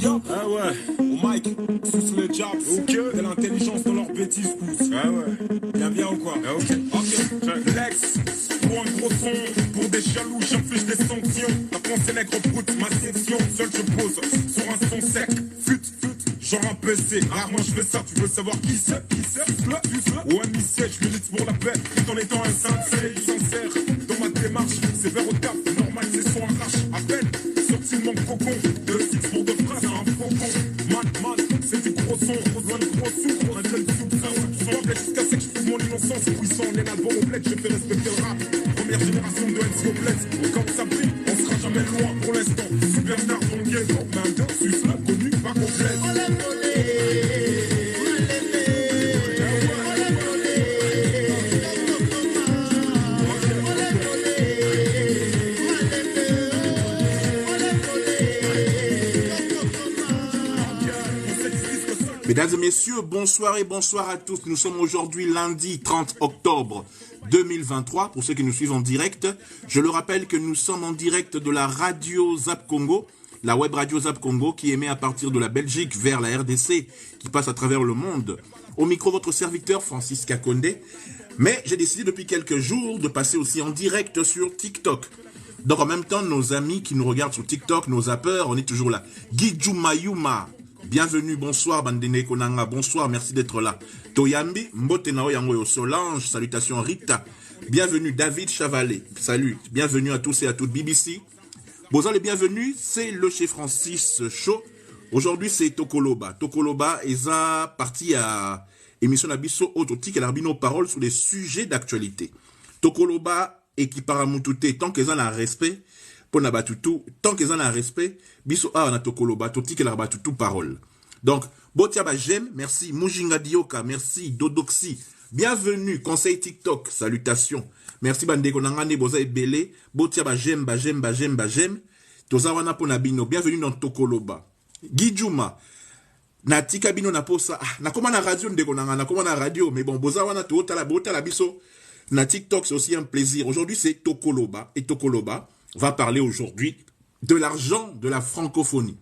Ah ouais, au mic, sous les jobs, ok, de l'intelligence dans leurs bêtises pousse. Ah ouais, viens ou quoi? Ah ok, Lex, pour un gros son, pour des jaloux, j'inflige des sanctions. Ta pensée nègre brute, ma section, seul je pose sur un son sec, fut, genre un PC. Rarement je fais ça, tu veux savoir qui c'est? Ouais, mi-siège, je milite pour la paix, tout en étant un sincère. Dans ma démarche, c'est vers au taf, normal, c'est son arrache. À peine, sorti de mon cocon, de le six pour de phrases, un faucon. Man, c'est du gros son, besoin de gros sous, un tel sous, jusqu'à ce que je trouve mon innocence puissant. On est l'album au bled, je fais respecter le rap. Première génération de MC au bled, comme ça brille, on sera jamais loin pour l'instant. Superstar dans le ghetto, main de suce, connu, pas complète. Mesdames et messieurs, bonsoir et bonsoir à tous. Nous sommes aujourd'hui lundi 30 octobre 2023. Pour ceux qui nous suivent en direct, je le rappelle que nous sommes en direct de la radio Zap Congo, la web radio Zap Congo qui émet à partir de la Belgique vers la RDC, qui passe à travers le monde. Au micro, votre serviteur Francis Kakonde. Mais j'ai décidé depuis quelques jours de passer aussi en direct sur TikTok. Donc en même temps, nos amis qui nous regardent sur TikTok, nos zappeurs, on est toujours là. Guidjou Mayuma. Bienvenue, bonsoir Bandene Konanga, bonsoir, merci d'être là. Toyambi, Mbotenao Yangoyo Solange, salutations Rita. Bienvenue David Chavalet, salut, bienvenue à tous et à toutes BBC. Bonsoir les bienvenus, c'est le chez Francis Show. Aujourd'hui c'est Tokoloba. Tokoloba est parti à émission Nabiso Autotique et l'arbino parole sur les sujets d'actualité. Tokoloba et qui paramutute tant qu'ils ont un respect. Pour Nabatutu, tant qu'ils ont un respect, biso a na tokoloba, toti que l'arbatutu parole. Donc, Botiaba j'aime, merci, Mujinga Dioka, merci, Dodoxi, bienvenue, conseil TikTok, salutations, merci Bandeko Nangane, Boza et Belé, Botiaba j'aime, Tozawana Ponabino, bienvenue dans Tokoloba. Gidjuma, na tika bino na posa, na koma na radio ndeko nanga, na koma na radio, mais bon, Bozawana to otala biso, na TikTok c'est aussi un plaisir. Aujourd'hui c'est Tokoloba, et Tokoloba va parler aujourd'hui de l'argent de la francophonie.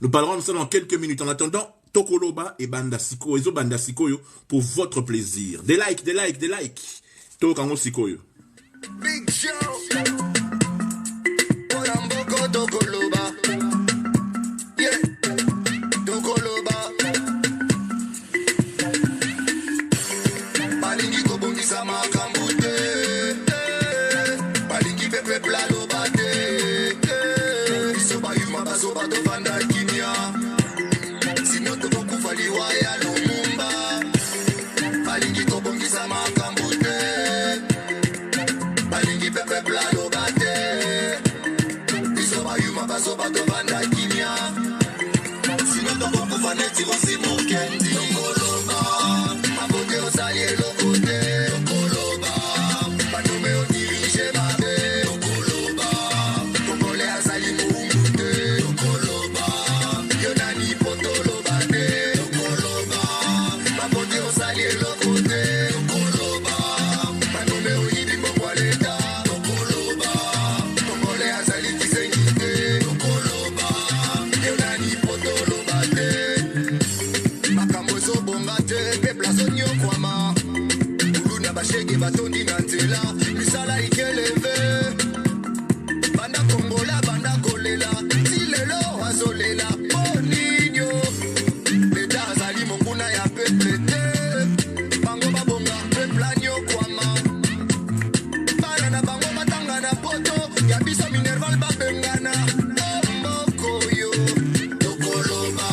Nous parlerons de ça dans quelques minutes. En attendant, Tokoloba et Bandasiko, Ezo Bandasikoyo, pour votre plaisir. Des likes. Tokango Sikoyo. Big show. Tokoloba. Yeah. Tokoloba. Balingi kobongisa makambute. Plano bate, soba yuma basoba do vanda kinia, sino to boku faliwa ya lumumba, balingi to bongisa makambute, balingi pepe plano bate, soba yuma basoba do vanda kinia, sino to boku faneti wasi mukendi, Tokoloba, abote osalie lokote, Tokoloba, panume odirige babe. Batondi nantela, misala ikeleve, banda kongola, banda kolela, silelo azolela, boninyo, leta azali monguna ya peplete, bango babonga, peplanyo kwama, banana bango batanga na poto, ya biso minerval babengana, mokoyo, Tokoloba,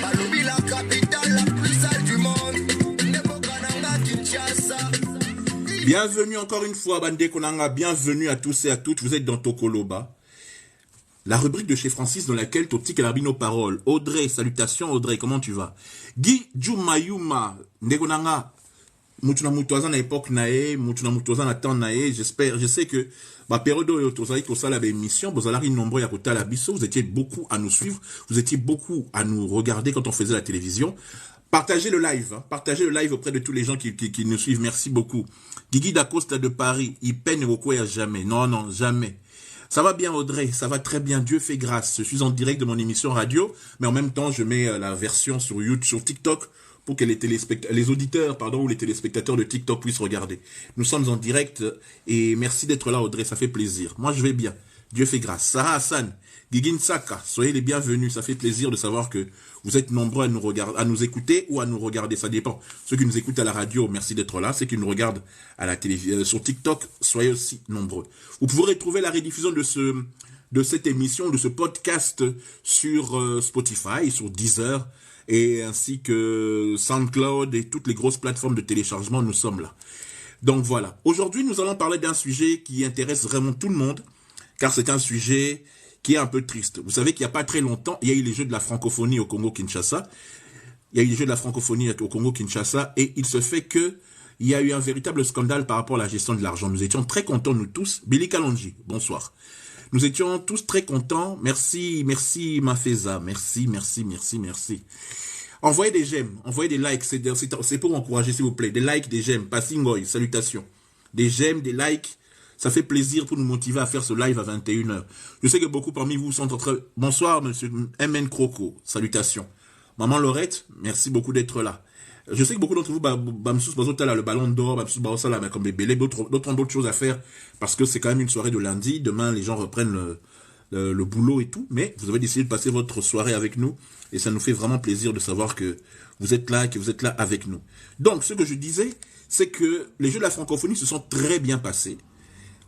balobi la capitale la plus sale du monde, nebokananga Kinshasa. Bienvenue encore une fois, Bandé Konanga, bienvenue à tous et à toutes, vous êtes dans Tokoloba, la rubrique de chez Francis dans laquelle Toti Kelarbino parole. Audrey, salutations Audrey, comment tu vas? Guy Jumayuma, Ndekonanga, Mutuna Mutoazan à l'époque nae, Mutuna Mutoazan à temps nae, je sais que, ma période où Tozai Kosala l'émission, vous allez nombreux à côté à la bisso, vous étiez beaucoup à nous suivre, vous étiez beaucoup à nous regarder quand on faisait la télévision. Partagez le live auprès de tous les gens qui nous suivent. Merci beaucoup. Guigui Dacosta de Paris, il peine beaucoup à jamais. Non, jamais. Ça va bien Audrey, ça va très bien, Dieu fait grâce. Je suis en direct de mon émission radio, mais en même temps je mets la version sur YouTube, sur TikTok, pour que les auditeurs ou les téléspectateurs de TikTok puissent regarder. Nous sommes en direct et merci d'être là Audrey, ça fait plaisir. Moi je vais bien, Dieu fait grâce. Sarah Hassan, Gigin Saka, soyez les bienvenus, ça fait plaisir de savoir que vous êtes nombreux à nous écouter ou à nous regarder, ça dépend. Ceux qui nous écoutent à la radio, merci d'être là. Ceux qui nous regardent à la télévision, sur TikTok, soyez aussi nombreux. Vous pouvez retrouver la rediffusion de cette émission, de ce podcast sur Spotify, sur Deezer, et ainsi que SoundCloud et toutes les grosses plateformes de téléchargement, nous sommes là. Donc voilà. Aujourd'hui, nous allons parler d'un sujet qui intéresse vraiment tout le monde, car c'est un sujet qui est un peu triste. Vous savez qu'il n'y a pas très longtemps, il y a eu les Jeux de la francophonie au Congo-Kinshasa. Il y a eu les Jeux de la francophonie au Congo-Kinshasa et il se fait que il y a eu un véritable scandale par rapport à la gestion de l'argent. Nous étions très contents, nous tous. Billy Kalonji, bonsoir. Nous étions tous très contents. Merci, merci Mafeza. Merci. Envoyez des j'aime, envoyez des likes. C'est pour encourager, s'il vous plaît. Des likes, des j'aime. Passingoy, salutations. Des j'aime, des likes. Ça fait plaisir pour nous motiver à faire ce live à 21h. Je sais que beaucoup parmi vous sont en train... Bonsoir, monsieur MN Croco. Salutations. Maman Laurette, merci beaucoup d'être là. Je sais que beaucoup d'entre vous, le ballon d'or, comme bébé, d'autres choses à faire, parce que c'est quand même une soirée de lundi. Demain, les gens reprennent le boulot et tout. Mais vous avez décidé de passer votre soirée avec nous. Et ça nous fait vraiment plaisir de savoir que vous êtes là, que vous êtes là avec nous. Donc, ce que je disais, c'est que les Jeux de la francophonie se sont très bien passés.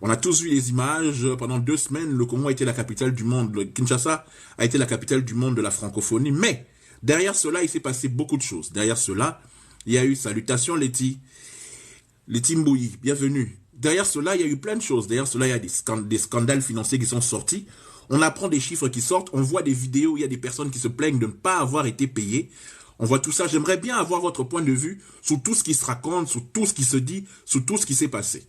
On a tous vu les images. Pendant 2 semaines, le Congo a été la capitale du monde. Kinshasa a été la capitale du monde de la francophonie. Mais derrière cela, il s'est passé beaucoup de choses. Derrière cela, il y a eu salutations Letty Mbouyi, bienvenue. Derrière cela, il y a eu plein de choses. Derrière cela, il y a des scandales financiers qui sont sortis. On apprend des chiffres qui sortent. On voit des vidéos où il y a des personnes qui se plaignent de ne pas avoir été payées. On voit tout ça. J'aimerais bien avoir votre point de vue sur tout ce qui se raconte, sur tout ce qui se dit, sur tout ce qui s'est passé.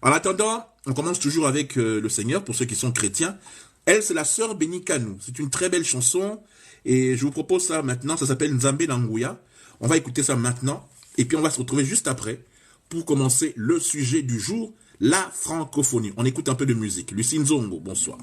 En attendant, on commence toujours avec le Seigneur, pour ceux qui sont chrétiens. Elle, c'est la sœur Béni Kanou. C'est une très belle chanson. Et je vous propose ça maintenant. Ça s'appelle Nzambe Nanguya. On va écouter ça maintenant. Et puis on va se retrouver juste après pour commencer le sujet du jour, la francophonie. On écoute un peu de musique. Lucie Nzongo, bonsoir.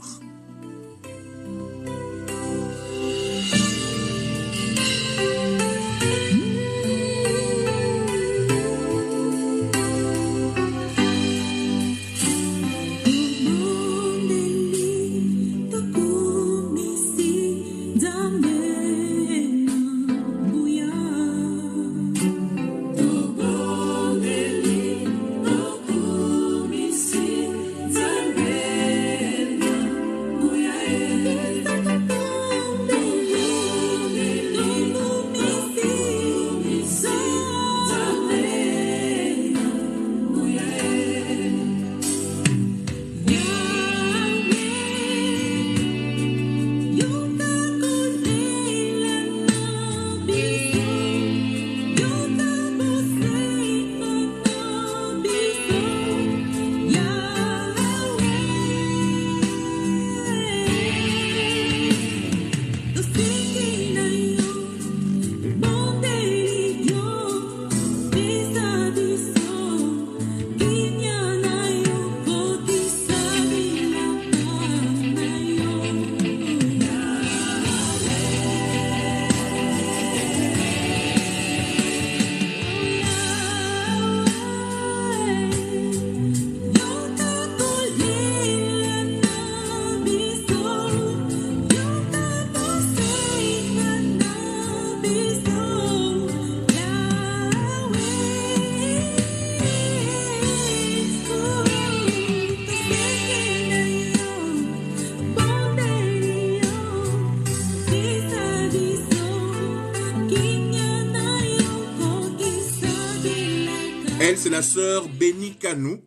Elle, c'est la sœur Béni Kanou.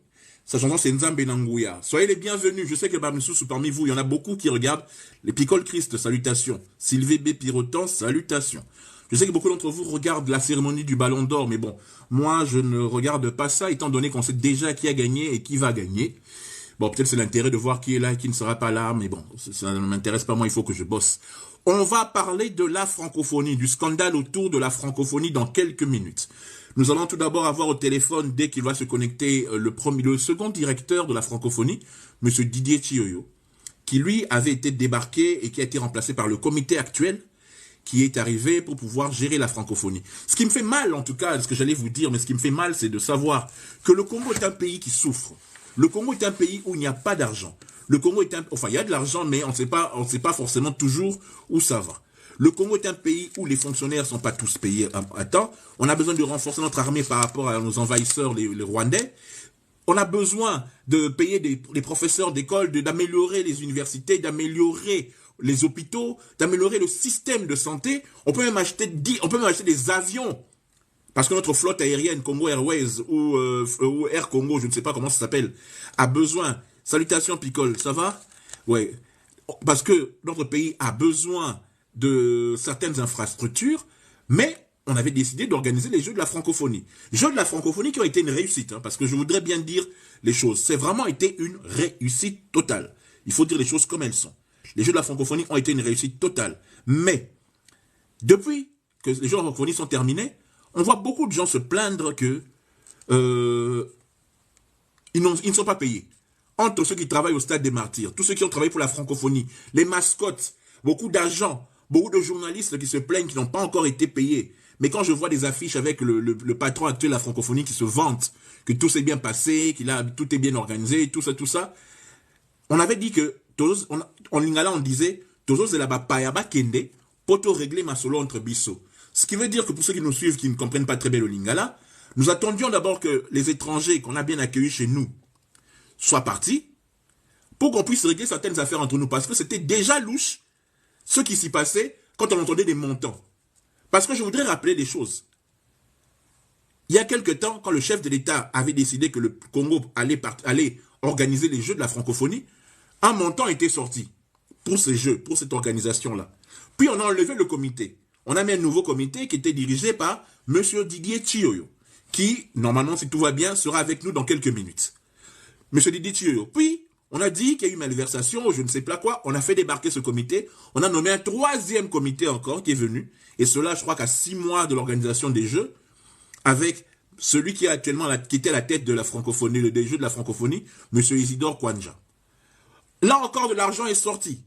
Sa chanson, c'est Nzambe Nanguya. Soyez les bienvenus. Je sais que parmi vous, il y en a beaucoup qui regardent les Picole Christ. Salutations. Sylvie B. Pirotan, salutations. Je sais que beaucoup d'entre vous regardent la cérémonie du Ballon d'Or, mais bon, moi, je ne regarde pas ça, étant donné qu'on sait déjà qui a gagné et qui va gagner. Bon, peut-être c'est l'intérêt de voir qui est là et qui ne sera pas là, mais bon, ça ne m'intéresse pas, moi, il faut que je bosse. On va parler de la francophonie, du scandale autour de la francophonie dans quelques minutes. Nous allons tout d'abord avoir au téléphone, dès qu'il va se connecter, le second directeur de la francophonie, monsieur Didier Chioyo. qui lui avait été débarqué et qui a été remplacé par le comité actuel, qui est arrivé pour pouvoir gérer la francophonie. Ce qui me fait mal, en tout cas, ce que j'allais vous dire, mais ce qui me fait mal, c'est de savoir que le Congo est un pays qui souffre. Le Congo est un pays où il n'y a pas d'argent. Le Congo est enfin, il y a de l'argent, mais on ne sait pas forcément toujours où ça va. Le Congo est un pays où les fonctionnaires ne sont pas tous payés à temps. On a besoin de renforcer notre armée par rapport à nos envahisseurs, les Rwandais. On a besoin de payer des professeurs d'école, d'améliorer les universités, d'améliorer les hôpitaux, d'améliorer le système de santé. On peut même acheter des avions. Parce que notre flotte aérienne, Congo Airways ou Air Congo, je ne sais pas comment ça s'appelle, a besoin. Salutations Picole, ça va? Ouais. Parce que notre pays a besoin de certaines infrastructures, mais on avait décidé d'organiser les Jeux de la francophonie. Jeux de la francophonie qui ont été une réussite, parce que je voudrais bien dire les choses. C'est vraiment été une réussite totale. Il faut dire les choses comme elles sont. Les Jeux de la francophonie ont été une réussite totale. Mais, depuis que les Jeux de la francophonie sont terminés, on voit beaucoup de gens se plaindre que ils ne sont pas payés. Entre ceux qui travaillent au Stade des Martyrs, tous ceux qui ont travaillé pour la francophonie, les mascottes, beaucoup d'agents, beaucoup de journalistes qui se plaignent qui n'ont pas encore été payés. Mais quand je vois des affiches avec le patron actuel de la francophonie qui se vante que tout s'est bien passé, tout est bien organisé, tout ça, on avait dit que, en lingala on disait, Tozo zelaba payaba kende, poto régler ma solo entre bisso. Ce qui veut dire que pour ceux qui nous suivent, qui ne comprennent pas très bien le lingala, nous attendions d'abord que les étrangers qu'on a bien accueillis chez nous soient partis pour qu'on puisse régler certaines affaires entre nous. Parce que c'était déjà louche ce qui s'y passait quand on entendait des montants. Parce que je voudrais rappeler des choses. Il y a quelque temps, quand le chef de l'État avait décidé que le Congo allait organiser les Jeux de la francophonie, un montant était sorti pour ces Jeux, pour cette organisation-là. Puis on a enlevé le comité. On a mis un nouveau comité qui était dirigé par M. Didier Chioyo, qui, normalement, si tout va bien, sera avec nous dans quelques minutes. M. Didier Chioyo. Puis, on a dit qu'il y a eu malversation, je ne sais pas quoi, on a fait débarquer ce comité, on a nommé un troisième comité encore qui est venu, et cela, je crois qu'à 6 mois de l'organisation des Jeux, avec celui qui est actuellement qui était à la tête de la francophonie, des Jeux de la francophonie, M. Isidore Kwanja. Là encore, de l'argent est sorti.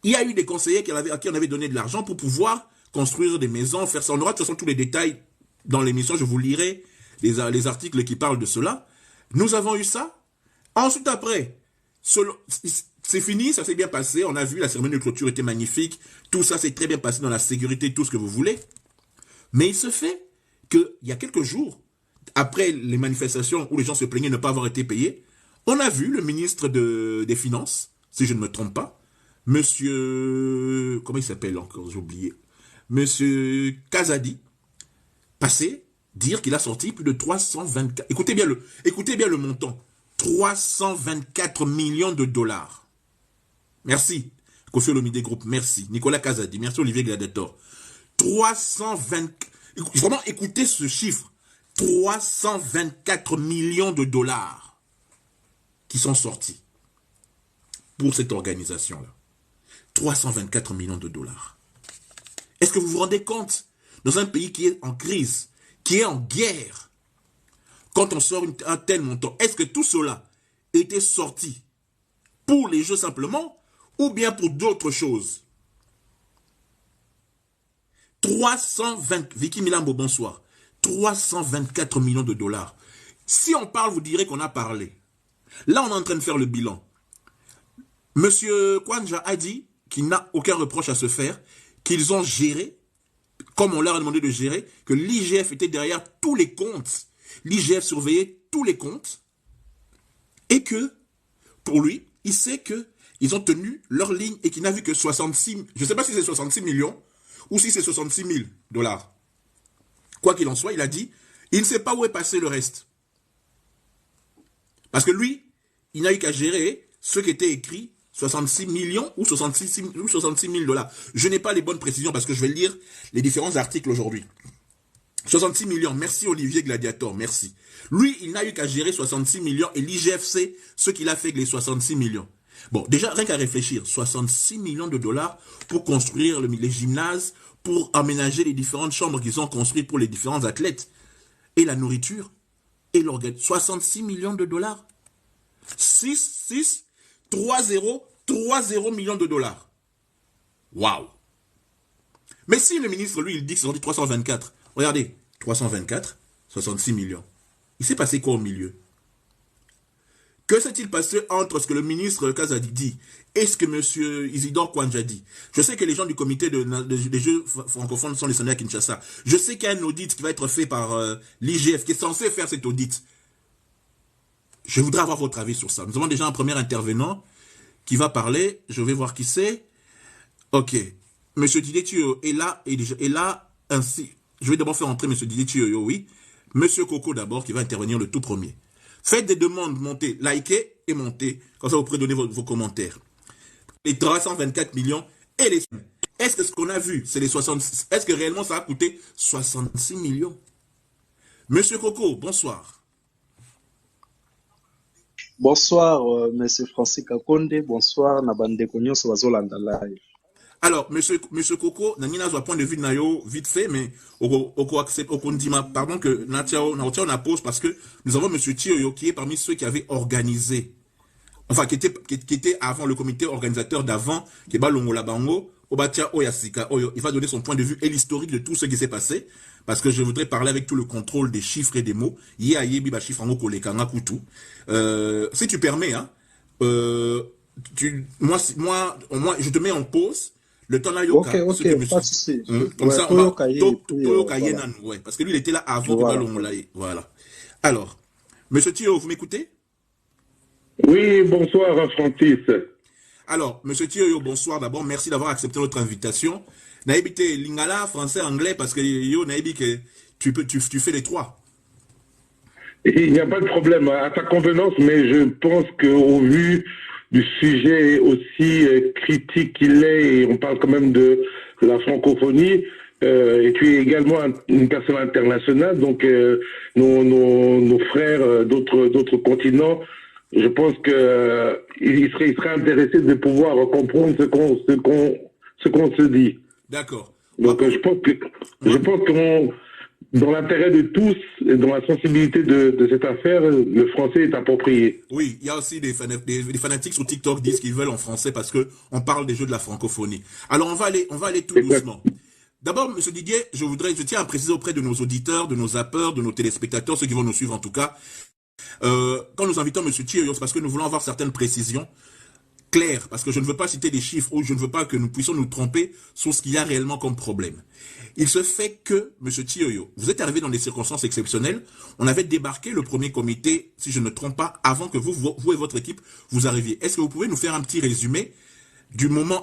Il y a eu des conseillers à qui on avait donné de l'argent pour pouvoir construire des maisons, faire ça. On aura de toute façon tous les détails dans l'émission, je vous lirai les articles qui parlent de cela. Nous avons eu ça. Ensuite, après, c'est fini, ça s'est bien passé. On a vu, la cérémonie de clôture était magnifique. Tout ça s'est très bien passé dans la sécurité, tout ce que vous voulez. Mais il se fait qu'il y a quelques jours, après les manifestations où les gens se plaignaient de ne pas avoir été payés, on a vu le ministre des Finances, si je ne me trompe pas, monsieur... Comment il s'appelle encore? J'ai oublié. Monsieur Kazadi, passer, dire qu'il a sorti plus de 324... Écoutez bien le montant. 324 millions de dollars. Merci. Kofi Olomide Group, merci. Nicolas Kazadi, merci Olivier Gladiator. 320... Vraiment, écoutez ce chiffre. 324 millions de dollars qui sont sortis pour cette organisation-là. 324 millions de dollars. Est-ce que vous vous rendez compte, dans un pays qui est en crise, qui est en guerre, quand on sort un tel montant, est-ce que tout cela était sorti pour les Jeux simplement ou bien pour d'autres choses? 320, Vicky Milambo, bonsoir. 324 millions de dollars. Si on parle, vous direz qu'on a parlé. Là, on est en train de faire le bilan. Monsieur Kwanja a dit qu'il n'a aucun reproche à se faire, qu'ils ont géré, comme on leur a demandé de gérer, que l'IGF était derrière tous les comptes. L'IGF surveillait tous les comptes. Et que, pour lui, il sait qu'ils ont tenu leur ligne et qu'il n'a vu que 66, je ne sais pas si c'est 66 millions ou si c'est 66 000 dollars. Quoi qu'il en soit, il a dit, il ne sait pas où est passé le reste. Parce que lui, il n'a eu qu'à gérer ce qui était écrit, 66 millions ou 66 000 dollars. Je n'ai pas les bonnes précisions parce que je vais lire les différents articles aujourd'hui. 66 millions, merci Olivier Gladiator, merci. Lui, il n'a eu qu'à gérer 66 millions et l'IGF sait ce qu'il a fait avec les 66 millions. Bon, déjà, rien qu'à réfléchir, 66 millions de dollars pour construire les gymnases, pour aménager les différentes chambres qu'ils ont construites pour les différents athlètes, et la nourriture, et l'organe. 66 millions de dollars. 6, 6, 3, 0, 3,0 millions de dollars. Waouh. Mais si le ministre, lui, il dit que c'est 324, regardez, 324, 66 millions. Il s'est passé quoi au milieu? Que s'est-il passé entre ce que le ministre Kazadi dit et ce que M. Isidore Kwanja dit? Je sais que les gens du comité des Jeux francophones sont les à Kinshasa. Je sais qu'il y a un audit qui va être fait par l'IGF, qui est censé faire cet audit. Je voudrais avoir votre avis sur ça. Nous avons déjà un premier intervenant qui va parler. Je vais voir qui c'est. Ok. M. Didier Tuyo est là, ainsi. Je vais d'abord faire entrer M. Didier Tuyo, oui. M. Coco d'abord, qui va intervenir le tout premier. Faites des demandes, montez, likez et montez. Comme ça, vous pourrez donner vos commentaires. Les 324 millions et les... Est-ce que ce qu'on a vu, c'est les 66... Est-ce que réellement ça a coûté 66 millions? Monsieur Coco, bonsoir. Bonsoir, Monsieur Francis Kakonde. Bonsoir, Nabande Konyo Swazolanda Live. Alors, monsieur Coco, Nangina a point de vue de Nayo vite fait, mais pardon que Natiao na pause parce que nous avons monsieur Thioyo qui est parmi ceux qui avaient organisé, enfin qui était avant le comité organisateur d'avant, qui est Balongola Bango, Obatia Oyasika Oyo. Il va donner son point de vue et l'historique de tout ce qui s'est passé, parce que je voudrais parler avec tout le contrôle des chiffres et des mots. Yebi ba chiffre en kolekanga kutu. Si tu permets, hein, moi, je te mets en pause. Le temps là, Yoka, ok, pas de souci. Comme ça, on va... Ouais, parce que lui, il était là avant que Balon l'aille. Voilà. Alors, monsieur Thio, vous m'écoutez? Oui, bonsoir, Francis. Alors, monsieur Thio, bonsoir d'abord. Merci d'avoir accepté notre invitation. Naïbite Lingala, français, anglais, parce que yo, Naïbite, tu fais les trois. Il n'y a pas de problème, à ta convenance, mais je pense qu'au vu du sujet aussi critique qu'il est, et on parle quand même de la francophonie, et tu es également une personne internationale, donc nos frères d'autres continents, je pense que il serait intéressé de pouvoir comprendre ce qu'on se dit. D'accord. Donc je pense que dans l'intérêt de tous et dans la sensibilité de cette affaire, le français est approprié. Oui, il y a aussi des fanatiques sur TikTok disent qu'ils veulent en français parce que on parle des jeux de la francophonie. Alors on va aller tout doucement. D'abord, monsieur Didier, je tiens à préciser auprès de nos auditeurs, de nos zappeurs, de nos téléspectateurs, ceux qui vont nous suivre en tout cas, quand nous invitons monsieur Thioyo, c'est parce que nous voulons avoir certaines précisions claires, parce que je ne veux pas citer des chiffres ou je ne veux pas que nous puissions nous tromper sur ce qu'il y a réellement comme problème. Il se fait que, monsieur Thioyo, vous êtes arrivé dans des circonstances exceptionnelles. On avait débarqué le premier comité, si je ne me trompe pas, avant que vous et votre équipe, vous arriviez. Est-ce que vous pouvez nous faire un petit résumé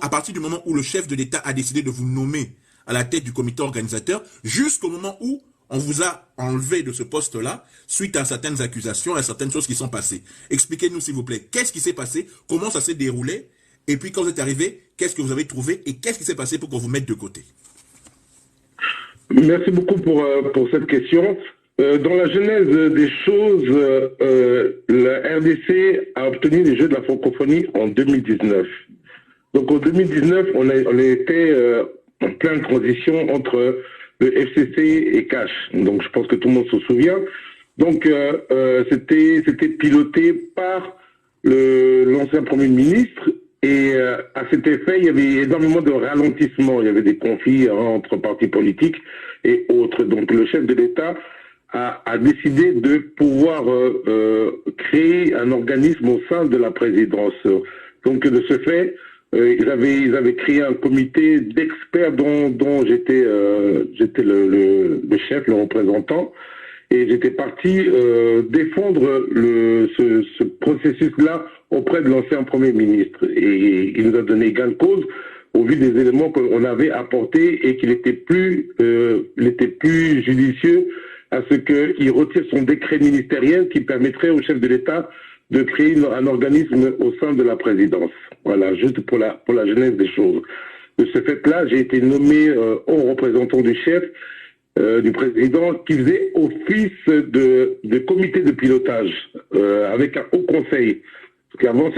à partir du moment où le chef de l'État a décidé de vous nommer à la tête du comité organisateur, jusqu'au moment où on vous a enlevé de ce poste-là, suite à certaines accusations, à certaines choses qui sont passées. Expliquez-nous, s'il vous plaît, qu'est-ce qui s'est passé, comment ça s'est déroulé, et puis quand vous êtes arrivé, qu'est-ce que vous avez trouvé, et qu'est-ce qui s'est passé pour qu'on vous mette de côté? Merci beaucoup pour cette question. Dans la genèse des choses, la RDC a obtenu les Jeux de la francophonie en 2019. Donc en 2019, on était en pleine transition entre le FCC et Cash. Donc je pense que tout le monde se souvient. Donc c'était piloté par l'ancien Premier ministre. Et à cet effet, il y avait énormément de ralentissements. Il y avait des conflits entre partis politiques et autres. Donc le chef de l'État a décidé de pouvoir créer un organisme au sein de la présidence. Donc de ce fait, ils avaient créé un comité d'experts dont j'étais le chef, le représentant. Et j'étais parti défendre ce processus-là auprès de l'ancien Premier ministre. Et il nous a donné gain de cause au vu des éléments qu'on avait apportés et qu'il était plus judicieux à ce qu'il retire son décret ministériel qui permettrait au chef de l'État de créer un organisme au sein de la présidence. Voilà, juste pour la genèse des choses. De ce fait-là, j'ai été nommé haut représentant du chef, du président, qui faisait office de comité de pilotage avec un haut conseil. Parce qu'avant,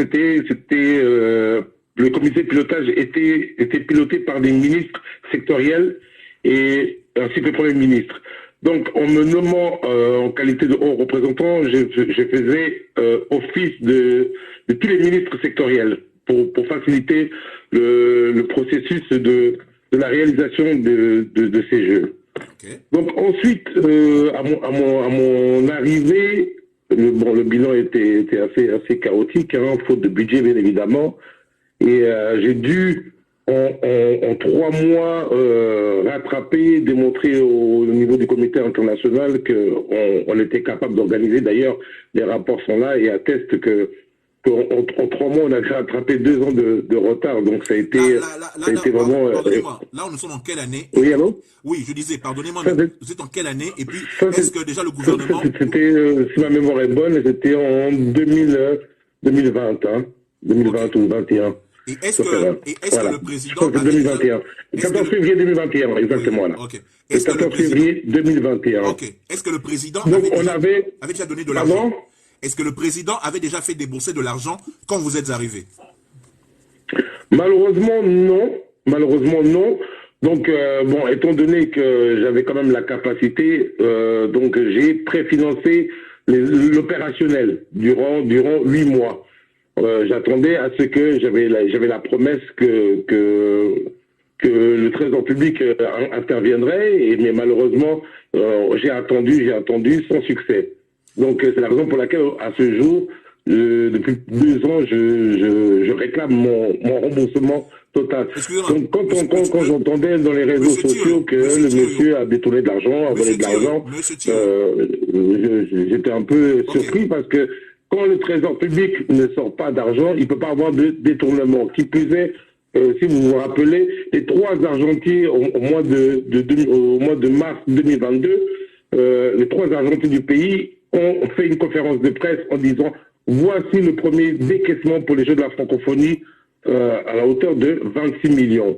le comité de pilotage était piloté par des ministres sectoriels et ainsi que le Premier ministre. Donc, en me nommant en qualité de haut représentant, je faisais office de tous les ministres sectoriels. pour faciliter le processus de la réalisation de ces jeux. Okay. Donc ensuite, à mon arrivée, le bilan était assez chaotique, hein, faute de budget bien évidemment, et j'ai dû en 3 mois rattraper, démontrer au niveau du comité international qu'on était capable d'organiser. D'ailleurs, les rapports sont là et attestent qu'en 3 mois, on a rattrapé 2 ans de retard. Donc ça a été, vraiment... Pardonnez-moi, là nous sommes en quelle année? Oui, allô? Oui, je disais, pardonnez-moi, mais vous êtes en quelle année? Et puis, est-ce que déjà le gouvernement... C'était, si ma mémoire est bonne, c'était en 2020, hein, 2020 okay. ou 2021. Et est-ce que le président... 2021. 14 février 2021, exactement. Oui, là. Okay. Le 14 février 2021. Ok. Est-ce que le président avait déjà donné de l'argent? Est-ce que le président avait déjà fait débourser de l'argent quand vous êtes arrivé? Malheureusement, non. Malheureusement, non. Donc, bon, étant donné que j'avais quand même la capacité, donc j'ai préfinancé l'opérationnel durant 8 mois. J'attendais à ce que j'avais la promesse que le Trésor public interviendrait, mais malheureusement, j'ai attendu sans succès. Donc, c'est la raison pour laquelle, à ce jour, depuis 2 ans, je réclame mon remboursement total. Donc, quand j'entendais dans les réseaux sociaux que le monsieur a détourné de l'argent, a volé de l'argent, j'étais un peu surpris parce que quand le Trésor public ne sort pas d'argent, il ne peut pas avoir de détournement. Qui plus est, si vous vous rappelez, les 3 argentiers au mois de mars 2022, les 3 argentiers du pays ont fait une conférence de presse en disant « Voici le premier décaissement pour les Jeux de la francophonie à la hauteur de 26 millions ».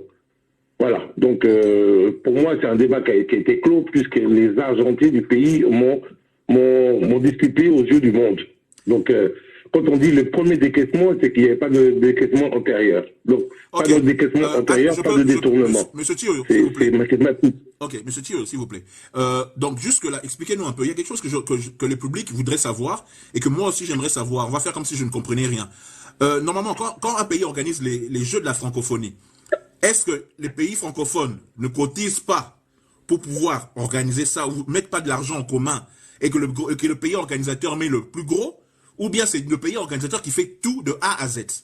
Voilà. Donc, pour moi, c'est un débat qui a été clos puisque les argentiers du pays m'ont disculpé aux yeux du monde. Donc, quand on dit le premier décaissement, c'est qu'il n'y avait pas de décaissement antérieur. Donc, pas de décaissement antérieur, pas de détournement. Monsieur Thio, s'il vous plaît. C'est mathématique. Ok, monsieur Thio, s'il vous plaît. Donc, jusque-là, expliquez-nous un peu. Il y a quelque chose que le public voudrait savoir et que moi aussi j'aimerais savoir. On va faire comme si je ne comprenais rien. Normalement, quand un pays organise les Jeux de la francophonie, est-ce que les pays francophones ne cotisent pas pour pouvoir organiser ça ou mettent pas de l'argent en commun et que le pays organisateur met le plus gros? Ou bien c'est le pays organisateur qui fait tout de A à Z?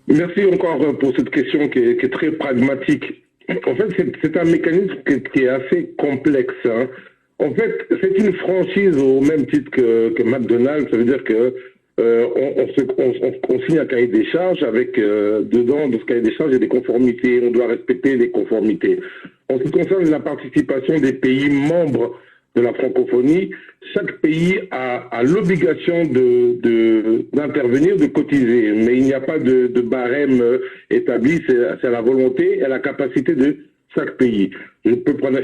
Merci encore pour cette question qui est très pragmatique. En fait, c'est un mécanisme qui est assez complexe. Hein. En fait, c'est une franchise au même titre que McDonald's. Ça veut dire que on signe un cahier des charges avec dedans, dans ce cahier des charges, il y a des conformités. On doit respecter les conformités. En ce qui concerne la participation des pays membres de la francophonie, chaque pays a l'obligation d'intervenir, de cotiser, mais il n'y a pas de barème établi, c'est à la volonté et à la capacité de chaque pays. Je peux prendre,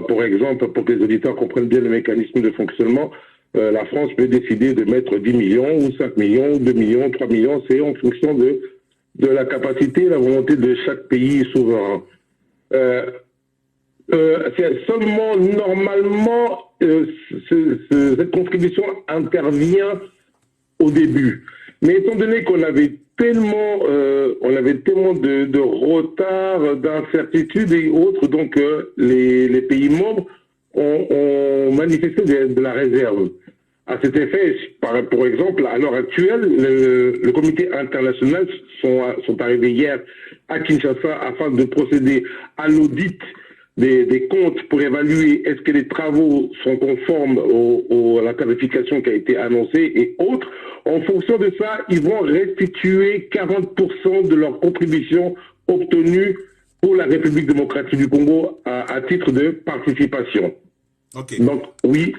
pour exemple, pour que les auditeurs comprennent bien le mécanisme de fonctionnement, la France peut décider de mettre 10 millions, ou 5 millions, ou 2 millions, 3 millions, c'est en fonction de la capacité et la volonté de chaque pays souverain. C'est seulement normalement cette contribution intervient au début. Mais étant donné qu'on avait tellement de retard, d'incertitudes et autres, donc les pays membres ont manifesté de la réserve. À cet effet, pour exemple, à l'heure actuelle, le comité international sont arrivés hier à Kinshasa afin de procéder à l'audit des comptes pour évaluer est-ce que les travaux sont conformes à la tarification qui a été annoncée et autres. En fonction de ça, ils vont restituer 40% de leur contribution obtenue pour la République démocratique du Congo à titre de participation. Okay. Donc oui,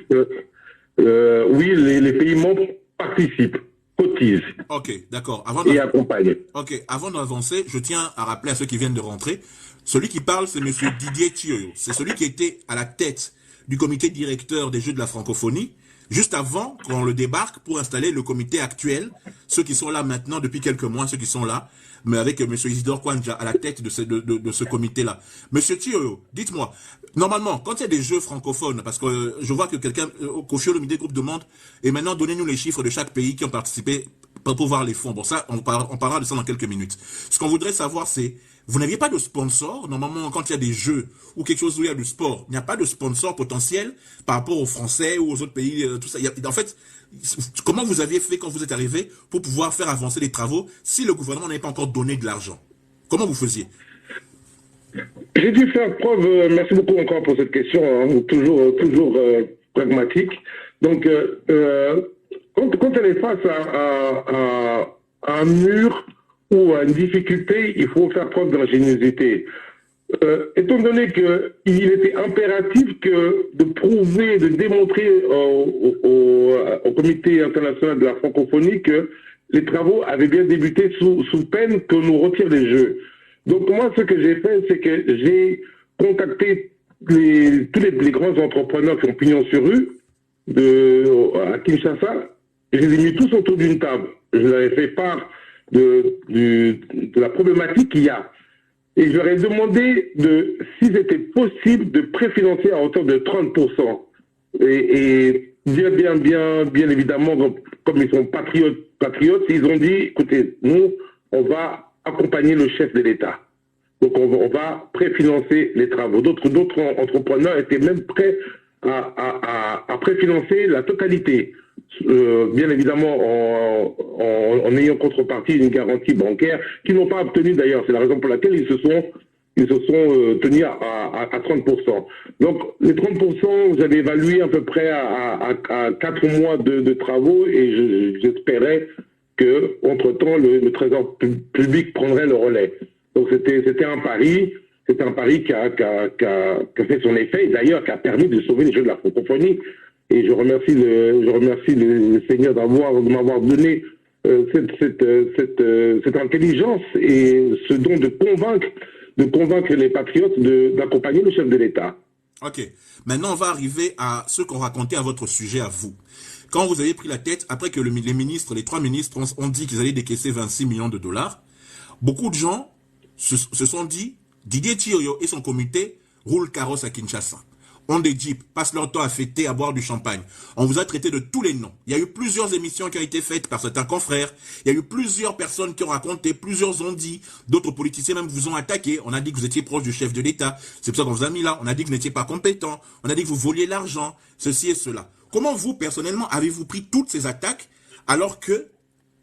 les pays membres participent, cotisent. Ok, d'accord. Et accompagnent. Ok, avant d'avancer, je tiens à rappeler à ceux qui viennent de rentrer, celui qui parle, c'est monsieur Didier Thioyo. C'est celui qui était à la tête du comité directeur des Jeux de la francophonie, juste avant qu'on le débarque pour installer le comité actuel, ceux qui sont là maintenant depuis quelques mois, ceux qui sont là, mais avec monsieur Isidore Kwanja à la tête de ce comité-là. Monsieur Thioyo, dites-moi, normalement, quand il y a des jeux francophones, parce que je vois que quelqu'un, Kofi Olomide Group demande, et maintenant donnez-nous les chiffres de chaque pays qui ont participé pour voir les fonds. Bon, ça, on parlera de ça dans quelques minutes. Ce qu'on voudrait savoir, c'est, vous n'aviez pas de sponsor. Normalement, quand il y a des jeux ou quelque chose où il y a du sport, il n'y a pas de sponsor potentiel par rapport aux Français ou aux autres pays, tout ça. En fait, comment vous aviez fait quand vous êtes arrivé pour pouvoir faire avancer les travaux si le gouvernement n'avait pas encore donné de l'argent? Comment vous faisiez? J'ai dû faire preuve, merci beaucoup encore pour cette question, hein, toujours pragmatique. Donc, quand elle est face à un mur ou à une difficulté, il faut faire preuve d'ingéniosité. Étant donné qu'il était impératif de prouver, de démontrer au Comité international de la francophonie que les travaux avaient bien débuté sous peine qu'on nous retire les jeux. Donc moi, ce que j'ai fait, c'est que j'ai contacté tous les grands entrepreneurs qui ont pignon sur rue à Kinshasa. Je les ai mis tous autour d'une table. Je leur ai fait part de la problématique qu'il y a. Et je leur ai demandé s'il était possible de préfinancer à hauteur de 30%. Et bien évidemment, comme ils sont patriotes, ils ont dit, écoutez, nous, on va accompagner le chef de l'État. Donc on va préfinancer les travaux. D'autres entrepreneurs étaient même prêts à préfinancer la totalité. Bien évidemment en ayant contrepartie une garantie bancaire qu'ils n'ont pas obtenue d'ailleurs. C'est la raison pour laquelle ils se sont tenus à 30%. Donc les 30%, j'avais évalué à peu près à 4 mois de travaux et j'espérais que entre-temps le Trésor public prendrait le relais. Donc c'était un pari. C'est un pari qui a fait son effet et d'ailleurs qui a permis de sauver les Jeux de la francophonie. Et je remercie le Seigneur de m'avoir donné cette intelligence et ce don de convaincre les patriotes d'accompagner le chef de l'État. Ok. Maintenant, on va arriver à ce qu'on racontait à votre sujet à vous. Quand vous avez pris la tête, après que les 3 ministres ont dit qu'ils allaient décaisser 26 millions de dollars, beaucoup de gens se sont dit, Didier Thioyo et son comité roulent carrosse à Kinshasa. Ont des jeeps, passent leur temps à fêter, à boire du champagne. On vous a traité de tous les noms. Il y a eu plusieurs émissions qui ont été faites par certains confrères. Il y a eu plusieurs personnes qui ont raconté, plusieurs ont dit, d'autres politiciens même vous ont attaqué. On a dit que vous étiez proche du chef de l'État. C'est pour ça qu'on vous a mis là. On a dit que vous n'étiez pas compétent. On a dit que vous voliez l'argent, ceci et cela. Comment vous, personnellement, avez-vous pris toutes ces attaques alors que,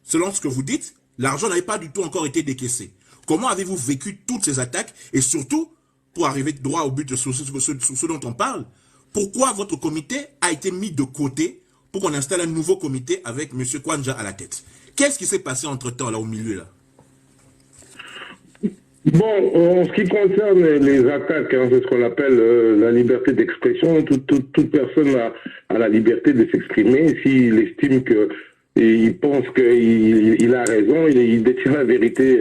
selon ce que vous dites, l'argent n'avait pas du tout encore été décaissé? Comment avez-vous vécu toutes ces attaques et surtout, pour arriver droit au but de ce dont on parle, pourquoi votre comité a été mis de côté pour qu'on installe un nouveau comité avec M. Kwanja à la tête? Qu'est-ce qui s'est passé entre-temps, là, au milieu, là? Bon, en ce qui concerne les attaques, hein, c'est ce qu'on appelle la liberté d'expression. Toute personne a la liberté de s'exprimer s'il estime il pense qu'il a raison, il détient la vérité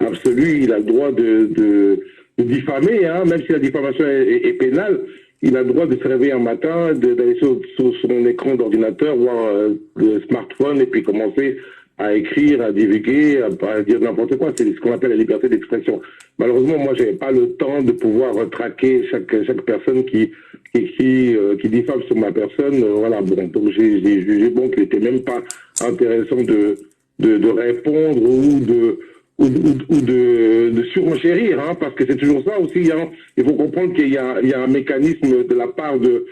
absolue, il a le droit de diffamer, hein, même si la diffamation est pénale, il a le droit de se réveiller un matin, d'aller sur son écran d'ordinateur, voir le smartphone et puis commencer à écrire, à divulguer, à dire n'importe quoi. C'est ce qu'on appelle la liberté d'expression. Malheureusement, moi, j'avais pas le temps de pouvoir traquer chaque personne qui diffame sur ma personne. Voilà, bon, donc j'ai jugé bon qu'il était même pas intéressant de répondre ou de surenchérir, hein, parce que c'est toujours ça aussi, hein. Il faut comprendre qu'il y a un mécanisme de la part de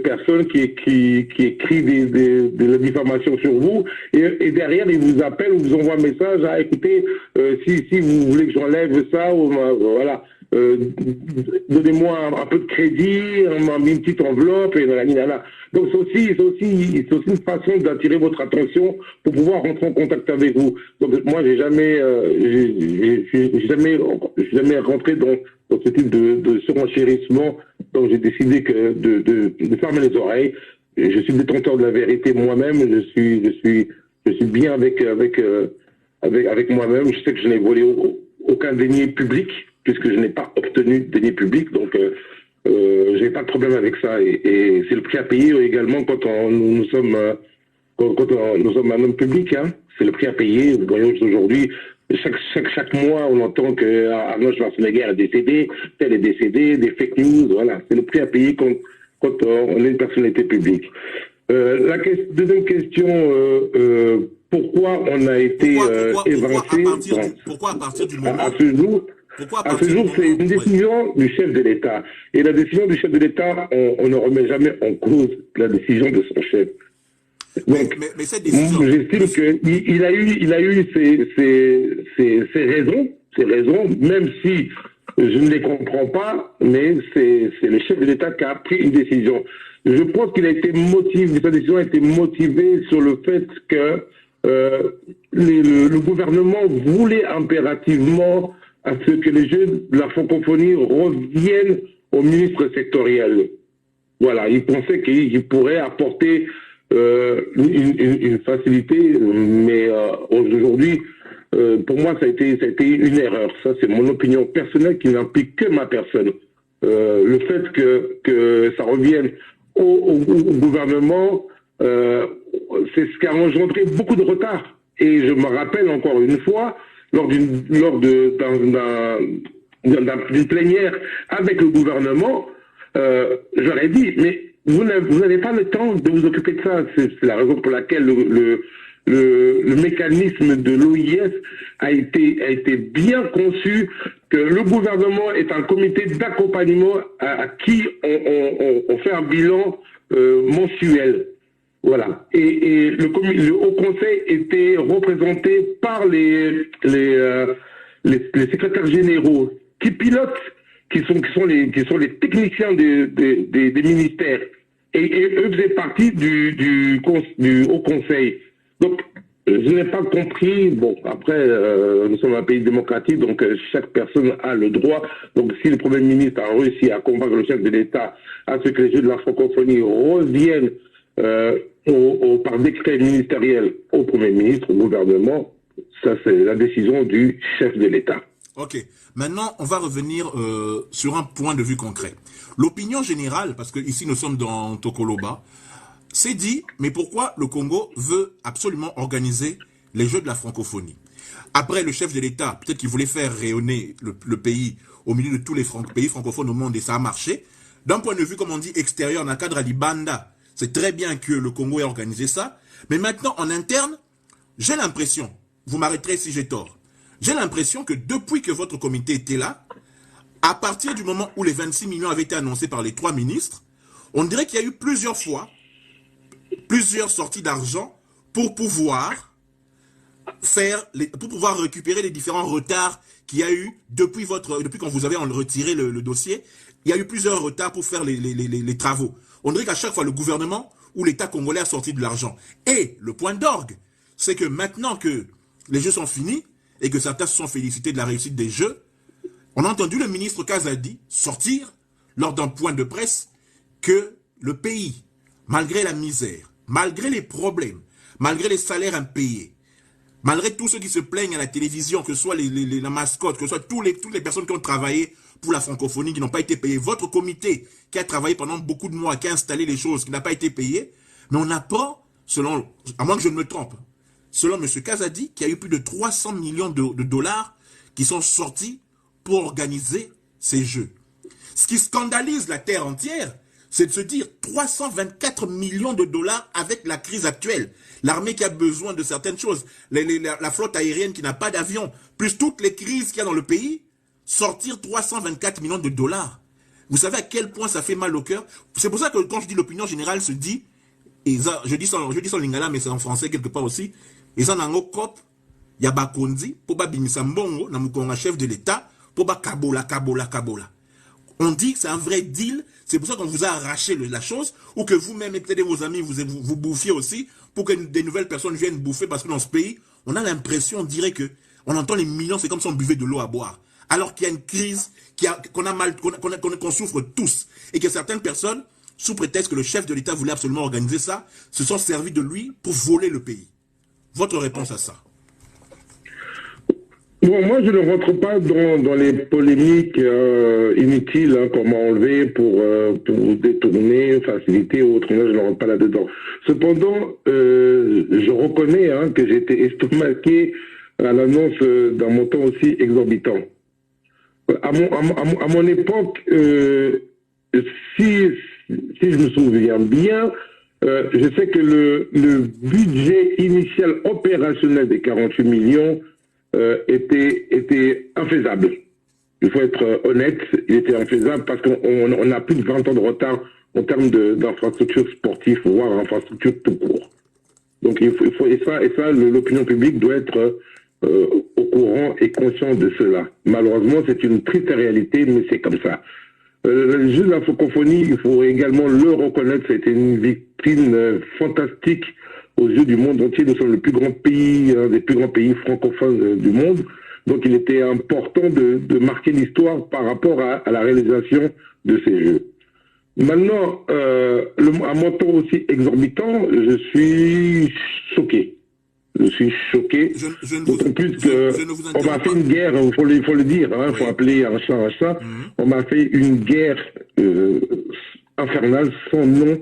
personnes qui écrivent de la diffamation sur vous et derrière ils vous appellent ou vous envoient un message, ah écoutez, si vous voulez que j'enlève ça, ou voilà, donnez-moi un peu de crédit, une petite enveloppe et là. Donc c'est aussi une façon d'attirer votre attention pour pouvoir rentrer en contact avec vous. Donc moi je suis jamais rentré dans ce type de surenchérissement. Donc j'ai décidé de fermer les oreilles. Et je suis détenteur de la vérité moi-même. Je suis bien avec moi-même. Je sais que je n'ai volé aucun denier public puisque je n'ai pas obtenu de denier public. Donc j'ai pas de problème avec ça. Et c'est le prix à payer également quand nous sommes un homme public. Hein. C'est le prix à payer. Vous voyez aujourd'hui. Chaque mois, on entend que Arnold Schwarzenegger est décédé, tel est décédé, des fake news, voilà. C'est le prix à payer quand on est une personnalité publique. Deuxième question, pourquoi on a été évincé. Pourquoi à partir du moment... À ce jour, c'est une décision du chef de l'État. Et la décision du chef de l'État, on ne remet jamais en cause la décision de son chef. Donc, mais cette décision... j'estime qu'il a eu ses raisons, même si je ne les comprends pas, mais c'est le chef de l'État qui a pris une décision. Je pense qu'il a été motivé, sa décision a été motivée sur le fait que le gouvernement voulait impérativement à ce que les jeux de la francophonie reviennent au ministre sectoriel. Voilà, il pensait qu'il pourrait apporter une facilité, mais aujourd'hui, pour moi, ça a été une erreur. Ça, c'est mon opinion personnelle qui n'implique que ma personne. Le fait que ça revienne au gouvernement, c'est ce qui a engendré beaucoup de retard. Et je me rappelle encore une fois, lors d'une plénière avec le gouvernement, j'aurais dit, mais vous n'avez pas le temps de vous occuper de ça. C'est la raison pour laquelle le mécanisme de l'OIS a été bien conçu, que le gouvernement est un comité d'accompagnement à qui on fait un bilan mensuel. Voilà. Et le Haut Conseil était représenté par les secrétaires généraux qui pilotent, qui sont les techniciens des ministères. Et eux faisaient partie du Haut Conseil. Donc, je n'ai pas compris. Bon, après, nous sommes un pays démocratique, donc chaque personne a le droit. Donc, si le Premier ministre a réussi à convaincre le chef de l'État à ce que les Jeux de la francophonie reviennent par décret ministériel au Premier ministre, au gouvernement, ça c'est la décision du chef de l'État. Ok. Maintenant, on va revenir sur un point de vue concret. L'opinion générale, parce que ici nous sommes dans Tokoloba, s'est dit, mais pourquoi le Congo veut absolument organiser les Jeux de la francophonie? Après, le chef de l'État, peut-être qu'il voulait faire rayonner le pays au milieu de tous les pays francophones au monde, et ça a marché. D'un point de vue, comme on dit, extérieur, dans le cadre à l'Ibanda, c'est très bien que le Congo ait organisé ça. Mais maintenant, en interne, j'ai l'impression, vous m'arrêterez si j'ai tort, j'ai l'impression que depuis que votre comité était là, à partir du moment où les 26 millions avaient été annoncés par les 3 ministres, on dirait qu'il y a eu plusieurs fois, plusieurs sorties d'argent pour pouvoir récupérer les différents retards qu'il y a eu depuis quand vous avez retiré le dossier. Il y a eu plusieurs retards pour faire les travaux. On dirait qu'à chaque fois, le gouvernement ou l'État congolais a sorti de l'argent. Et le point d'orgue, c'est que maintenant que les Jeux sont finis et que certains se sont félicités de la réussite des Jeux, on a entendu le ministre Kazadi sortir lors d'un point de presse que le pays, malgré la misère, malgré les problèmes, malgré les salaires impayés, malgré tous ceux qui se plaignent à la télévision, que ce soit la mascotte, que ce soit toutes les personnes qui ont travaillé pour la francophonie, qui n'ont pas été payées, votre comité qui a travaillé pendant beaucoup de mois, qui a installé les choses, qui n'a pas été payé, mais on apprend, à moins que je ne me trompe, selon M. Kazadi, qu'il y a eu plus de 300 millions de dollars qui sont sortis pour organiser ces Jeux. Ce qui scandalise la terre entière, c'est de se dire 324 millions de dollars avec la crise actuelle. L'armée qui a besoin de certaines choses, la flotte aérienne qui n'a pas d'avion, plus toutes les crises qu'il y a dans le pays, sortir 324 millions de dollars. Vous savez à quel point ça fait mal au cœur? C'est pour ça que quand je dis l'opinion générale se dit, et ça, je dis sans lingala, mais c'est en français quelque part aussi, et ça nango kop, yaba kondi, pour ba bimisa mbongo, na mukonga chef de l'État, pour ba kabola. On dit que c'est un vrai deal, c'est pour ça qu'on vous a arraché la chose, ou que vous-même, et peut-être vos amis, vous bouffiez aussi, pour que des nouvelles personnes viennent bouffer, parce que dans ce pays, on a l'impression, on dirait que, on entend les millions, c'est comme si on buvait de l'eau à boire. Alors qu'il y a une crise, qu'on souffre tous, et que certaines personnes, sous prétexte que le chef de l'État voulait absolument organiser ça, se sont servis de lui pour voler le pays. Votre réponse à ça? Bon, moi, je ne rentre pas dans les polémiques inutiles, hein, comment enlever pour détourner, faciliter ou autre. Moi, je ne rentre pas là-dedans. Cependant, je reconnais que j'ai été estomaqué à l'annonce d'un montant aussi exorbitant. À mon époque, si je me souviens bien, je sais que le budget initial opérationnel des 48 millions était infaisable. Il faut être honnête, il était infaisable parce qu'on a plus de 20 ans de retard en termes d'infrastructures sportives, voire infrastructures tout court. Donc et ça, l'opinion publique doit être au courant et conscient de cela. Malheureusement, c'est une triste réalité, mais c'est comme ça. Le jeu de la francophonie, il faut également le reconnaître, c'était une vitrine fantastique aux yeux du monde entier. Nous sommes le plus grand pays, un des plus grands pays francophones du monde. Donc il était important de marquer l'histoire par rapport à la réalisation de ces jeux. Maintenant, un montant aussi exorbitant, je suis choqué. Je suis choqué. D'autant plus qu'on m'a fait une guerre, il faut le dire, il faut appeler un chat un chat. On m'a fait une guerre infernale, sans nom,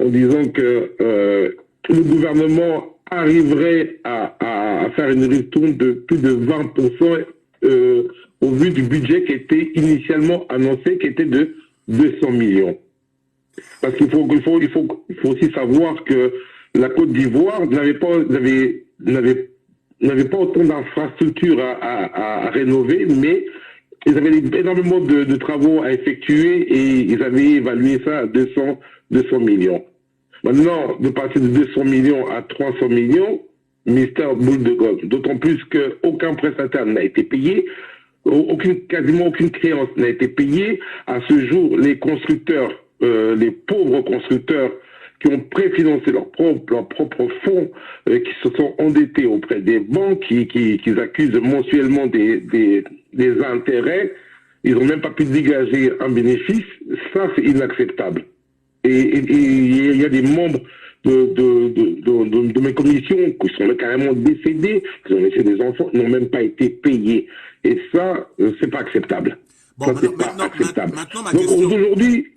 en disant que le gouvernement arriverait à faire une ristourne de plus de 20% au vu du budget qui était initialement annoncé, qui était de 200 millions. Parce qu'il faut aussi savoir que la Côte d'Ivoire n'avait pas autant d'infrastructures à rénover, mais ils avaient énormément de travaux à effectuer et ils avaient évalué ça à 200 millions. Maintenant, de passer de 200 millions à 300 millions, mystère boule de gomme. D'autant plus qu'aucun prestataire n'a été payé, quasiment aucune créance n'a été payée. À ce jour, les constructeurs, les pauvres constructeurs qui ont préfinancé leurs propres fonds, qui se sont endettés auprès des banques, qui accusent mensuellement des intérêts, ils n'ont même pas pu dégager un bénéfice. Ça, c'est inacceptable. Et il y a des membres de mes commissions qui sont carrément décédés, qui ont laissé des enfants, qui n'ont même pas été payés. Et ça, c'est pas acceptable. Bon, ça, c'est pas acceptable. Maintenant, ma donc question... aujourd'hui,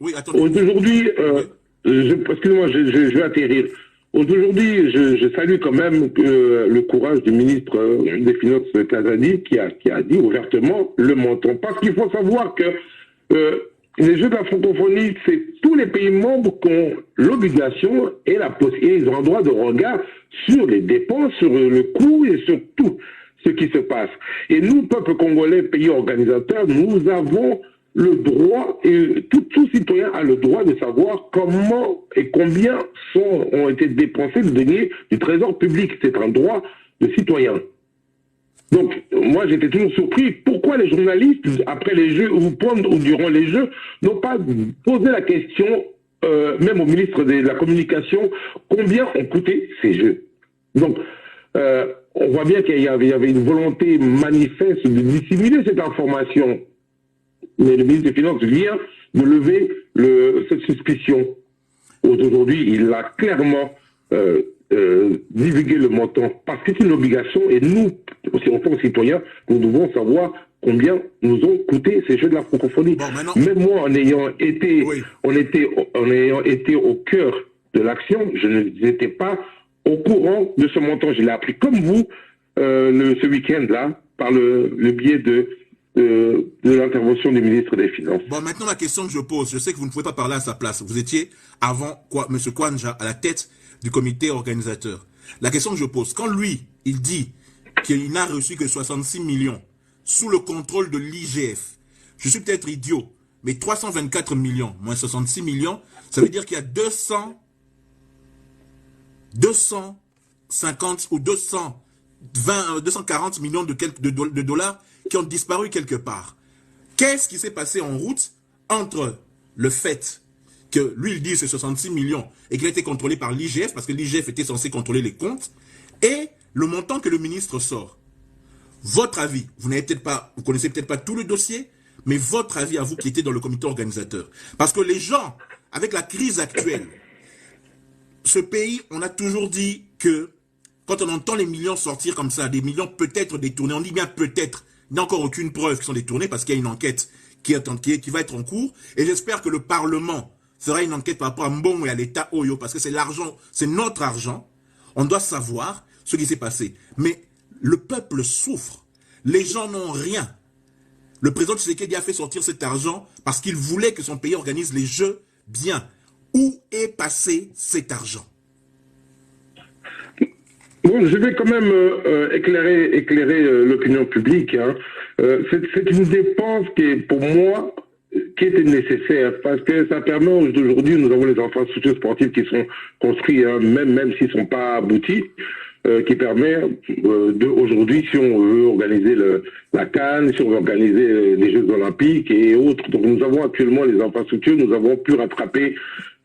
excusez-moi, je vais atterrir. Aujourd'hui, je salue quand même le courage du ministre des Finances Kazadi qui a dit ouvertement le montant. Parce qu'il faut savoir que les Jeux de la francophonie, c'est tous les pays membres qui ont l'obligation et la possibilité, ils ont un droit de regard sur les dépenses, sur le coût et sur tout ce qui se passe. Et nous, peuple congolais, pays organisateur, nous avons le droit, et tout citoyen a le droit de savoir comment et combien ont été dépensés de deniers du trésor public. C'est un droit de citoyen. Donc, moi, j'étais toujours surpris. Pourquoi les journalistes, après les Jeux, ou durant les Jeux, n'ont pas posé la question, même au ministre de la Communication, combien ont coûté ces Jeux? Donc, on voit bien qu'il y avait une volonté manifeste de dissimuler cette information. Mais le ministre des Finances vient de lever cette suspicion. Aujourd'hui, il a clairement divulgué le montant, parce que c'est une obligation, et nous, aussi en tant que citoyens, nous devons savoir combien nous ont coûté ces Jeux de la francophonie. Bon, même moi, en ayant été au cœur de l'action, je n'étais pas au courant de ce montant. Je l'ai appris comme vous ce week-end-là, par le biais de l'intervention du ministre des Finances. Bon, maintenant, la question que je pose, je sais que vous ne pouvez pas parler à sa place. Vous étiez, avant M. Kwanja, à la tête du comité organisateur. La question que je pose, quand lui, il dit qu'il n'a reçu que 66 millions sous le contrôle de l'IGF, je suis peut-être idiot, mais 324 millions moins 66 millions, ça veut dire qu'il y a 250 ou 240 millions de dollars qui ont disparu quelque part. Qu'est-ce qui s'est passé en route entre le fait que lui, il dit c'est 66 millions et qu'il a été contrôlé par l'IGF, parce que l'IGF était censé contrôler les comptes, et le montant que le ministre sort? Votre avis, vous connaissez peut-être pas tout le dossier, mais votre avis à vous qui étiez dans le comité organisateur. Parce que les gens, avec la crise actuelle, ce pays, on a toujours dit que quand on entend les millions sortir comme ça, des millions peut-être détournés, on dit bien peut-être, il n'y a encore aucune preuve qu'ils sont détournés parce qu'il y a une enquête qui va être en cours, et j'espère que le Parlement fera une enquête par rapport à Mbongo et à l'État Oyo, parce que c'est l'argent, c'est notre argent. On doit savoir ce qui s'est passé. Mais le peuple souffre. Les gens n'ont rien. Le président Tshisekedi a fait sortir cet argent parce qu'il voulait que son pays organise les Jeux bien. Où est passé cet argent? Bon, je vais quand même éclairer l'opinion publique. Hein. C'est une dépense qui est, pour moi, qui était nécessaire parce que ça permet aujourd'hui, nous avons les infrastructures sportives qui sont construites, hein, même s'ils ne sont pas aboutis, qui permet aujourd'hui, si on veut organiser la CAN, si on veut organiser les Jeux Olympiques et autres. Donc nous avons actuellement les infrastructures, nous avons pu rattraper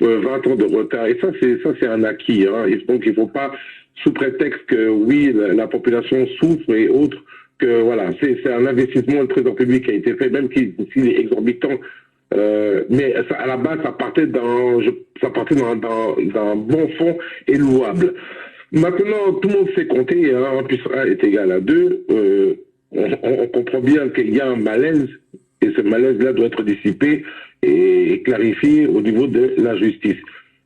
20 ans de retard. Et ça c'est un acquis. Hein. Et donc il ne faut pas, sous prétexte que oui, la population souffre et autres, que voilà, c'est un investissement le trésor public qui a été fait, même s'il est exorbitant. Mais ça, à la base, ça partait d'un bon fond et louable. Maintenant, tout le monde sait compter, hein, 1 plus 1 est égal à 2. On comprend bien qu'il y a un malaise, et ce malaise-là doit être dissipé et clarifié au niveau de la justice.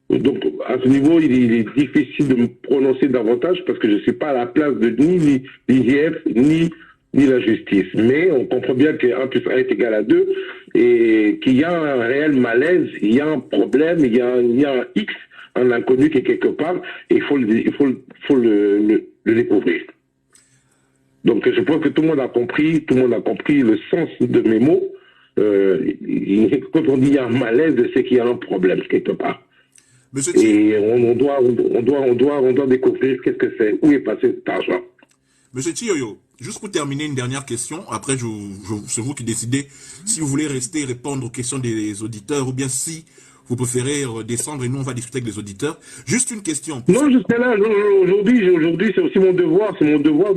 Donc, à ce niveau, il est difficile de me prononcer davantage parce que je ne suis pas à la place de ni l'IGF, ni la justice. Mais on comprend bien que 1 plus 1 est égal à 2 et qu'il y a un réel malaise, il y a un problème, il y a un X, un inconnu qui est quelque part, et il faut le découvrir. Donc, je pense que tout le monde a compris le sens de mes mots. Quand on dit il y a un malaise, c'est qu'il y a un problème quelque part. Et on doit découvrir qu'est-ce que c'est, où est passé cet argent. Monsieur Tioyo, juste pour terminer, une dernière question. Après, c'est vous qui décidez si vous voulez rester et répondre aux questions des auditeurs ou bien si vous préférez descendre et nous, on va discuter avec les auditeurs. Juste une question. Non, je serai là. Aujourd'hui, c'est aussi mon devoir. C'est mon devoir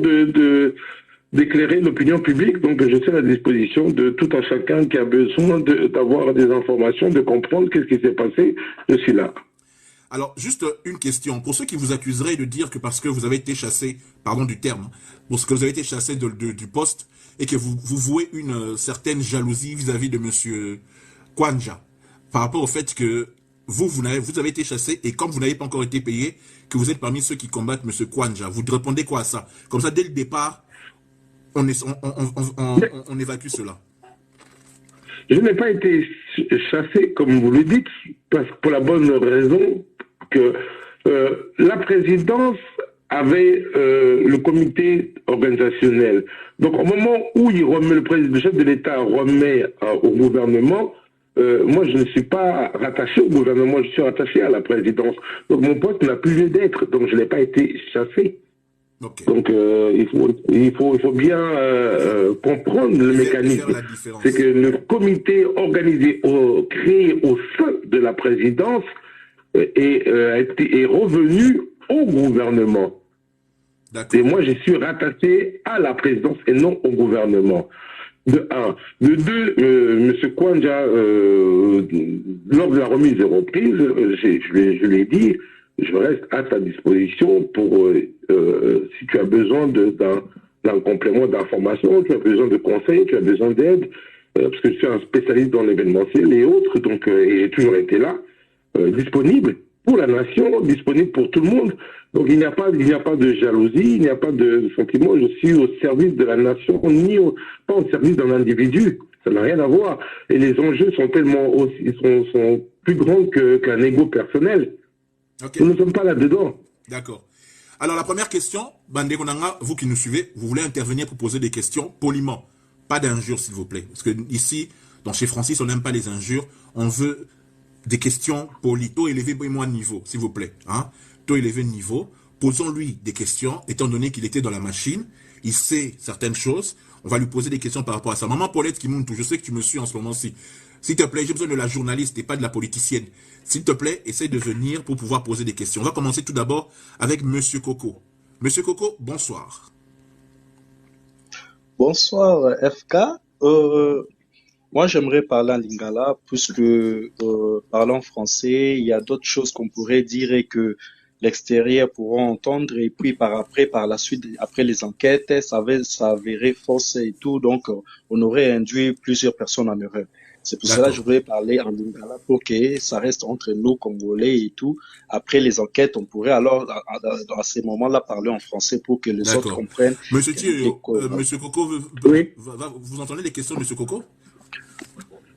d'éclairer l'opinion publique. Donc, je suis à la disposition de tout un chacun qui a besoin d'avoir des informations, de comprendre qu'est-ce qui s'est passé. Je suis là. Alors, juste une question. Pour ceux qui vous accuseraient de dire que parce que vous avez été chassé, pardon du terme, parce que vous avez été chassé du poste et que vous vouez une certaine jalousie vis-à-vis de monsieur Kwanja, par rapport au fait que vous avez été chassé et comme vous n'avez pas encore été payé, que vous êtes parmi ceux qui combattent monsieur Kwanja. Vous répondez quoi à ça? Comme ça, dès le départ, on évacue cela. Je n'ai pas été chassé, comme vous le dites, pour la bonne raison que la présidence avait le comité organisationnel. Donc, au moment où le chef de l'État remet au gouvernement, moi, je ne suis pas rattaché au gouvernement, je suis rattaché à la présidence. Donc, mon poste n'a plus lieu d'être, donc je n'ai pas été chassé. Okay. Donc, il faut bien comprendre le mécanisme. C'est que le comité organisé, créé au sein de la présidence est revenu au gouvernement. Et moi, je suis rattaché à la présidence et non au gouvernement. De un. De deux, M. Kwanja, lors de la remise des reprises, je l'ai dit, je reste à ta disposition pour, si tu as besoin d'un complément d'information, tu as besoin de conseils, tu as besoin d'aide, parce que je suis un spécialiste dans l'événementiel et autres, donc, et j'ai toujours été là, disponible pour la nation, disponible pour tout le monde. Donc il n'y a pas de jalousie, il n'y a pas de sentiment, je suis au service de la nation, pas au service d'un individu. Ça n'a rien à voir. Et les enjeux sont tellement sont plus grands qu'un ego personnel. Okay. Nous ne sommes pas là-dedans. D'accord. Alors, la première question, Bandé Konanga, vous qui nous suivez, vous voulez intervenir pour poser des questions poliment. Pas d'injures, s'il vous plaît. Parce que ici, chez Francis, on n'aime pas les injures. On veut des questions polies. Taux élevé, moi, niveau, s'il vous plaît. Hein? Taux élevé niveau. Posons-lui des questions, étant donné qu'il était dans la machine. Il sait certaines choses. On va lui poser des questions par rapport à ça. Maman Paulette Kimuntu, je sais que tu me suis en ce moment-ci. S'il te plaît, j'ai besoin de la journaliste et pas de la politicienne. S'il te plaît, essaye de venir pour pouvoir poser des questions. On va commencer tout d'abord avec Monsieur Coco. Monsieur Coco, bonsoir. Bonsoir, FK. Moi, j'aimerais parler en lingala, puisque parlant français, il y a d'autres choses qu'on pourrait dire et que l'extérieur pourra entendre. Et puis, par la suite, après les enquêtes, ça s'avérait fausse et tout. Donc, on aurait induit plusieurs personnes en erreur. C'est pour cela que je voulais parler en lingala pour que ça reste entre nous, Congolais et tout. Après les enquêtes, on pourrait alors, à ces moments-là, parler en français pour que les autres comprennent. Monsieur Thio, Monsieur Coco, vous entendez les questions de Monsieur Coco?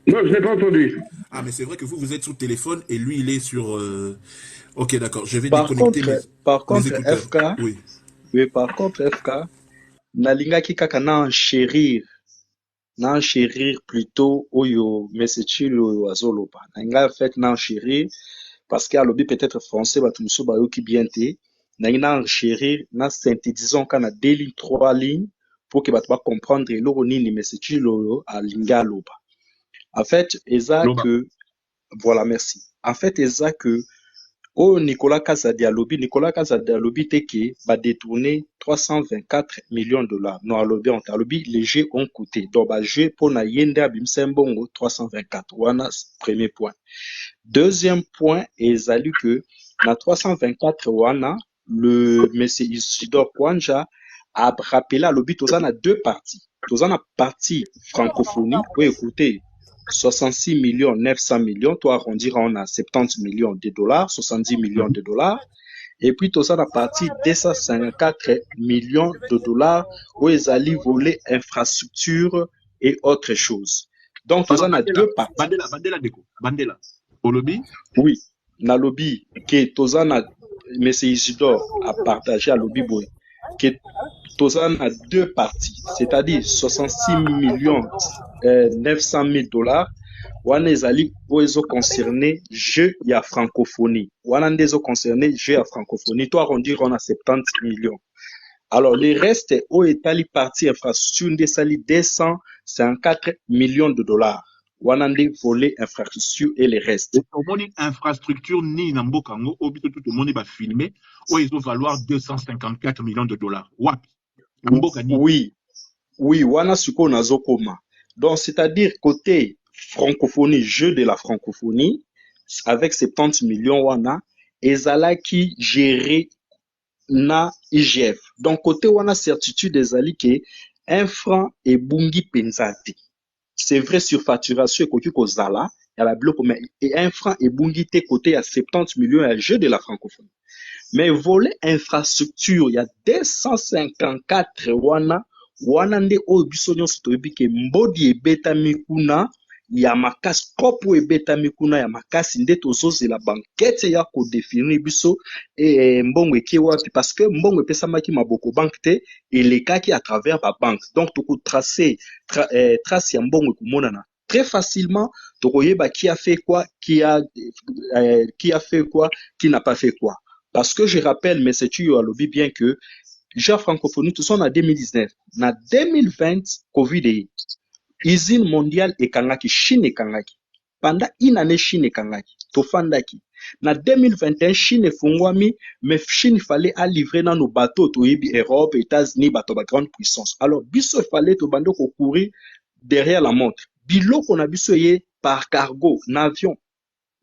Non, je n'ai pas entendu. Ah, mais c'est vrai que vous êtes sous téléphone et lui, il est sur... Ok, d'accord. Je vais Par déconnecter contre, par mes contre, écouteurs. FK, Oui. oui, par contre, FK, nalingaki kaka na enchérir plutôt oyo mesechili oyo azoloba. Na en fait na enchérir parce que alobi peut-être français bato mosusu bayoki bien te. Na enchérir na synthétisons kana 2 lignes, 3 lignes pour que bato ba comprendre eloko nini mesechili oyo alingi aloba. En fait, eza Loba. que voilà, merci. En fait, eza que oh, Nicolas Kazadi alobi teke va détourner 324 millions de dollars. Non, alobi les jeux ont coûté. Donc, bah, jeu pour na yende abimsembongo 324. Wana, premier point. Deuxième point, ezali que na 324 wana, le monsieur Isidore Kwanja a rappelé alobi tozana deux parties. Tozana partie francophonie, oui, écoutez, 66 millions, 900 millions, toi arrondir on a 70 millions de dollars, 70 millions de dollars. Et puis, tout ça, la partie 254 millions de dollars où ils allaient voler infrastructure et autres choses. Donc, tout ça, on a deux parties. Bandela Deko. Bandela. Olobi. Oui, na lobby, que tout ça, M. Isidore a partagé à lobby boy, que tout ça, on a deux parties, c'est-à-dire 66 millions 900 000 dollars. Wana ezali oyo concerné jeu ya francophonie. Wana ndezo concerné jeu ya francophonie. Toi arrondir on a 70 millions. Alors le reste oyo etali partie infrastructure nde sali 254 millions de dollars. Wana nde volet infrastructure et le reste. Au monde infrastructure ni na mboka ngo obito tout le monde va filmer ou ils vont valoir 254 millions de dollars. Wapi. Mboka ni. Oui, wana suko nazo koma. Donc c'est-à-dire côté francophonie, jeu de la francophonie, avec 70 millions wana, ezalaki géré na IGF. Donc côté wana certitude ezali que un franc et bungi penzati. C'est vrai surfacturation ekoki kozala ya la biloko mais un franc et bungi te côté à 70 millions à jeu de la francophonie. Mais volet infrastructure, il y a 254 wana nde oyo biso nyonso toyebi ke mbodi ebetami kuna ya makasi kopo ebetami kuna ya makasi nde tozozela bankete ya kodefinir biso mbongo eki wapi parce que mbongo epesamaki maboko banque te elekaki à travers babanque donc tokotrace trace ya mbongo ekomonana très facilement tokoyeba qui a fait quoi qui a fait quoi qui n'a pas fait quoi parce que je rappelle mais c'est tu alobi bien que Jean francophonie, tout ça en 2019. En 2020, Covid usine mondiale et kangaki, Chine et kangaki. Pendant une année, Chine et kangaki. Tofandaki. En 2021, Chine fungwami, mais Chine fallait à livrer dans nos bateaux, to Europe, États-Unis, bateaux de grande puissance. Alors, biso fallait to bando courir derrière la montre. Bilo qu'on a biso par cargo, n'avion.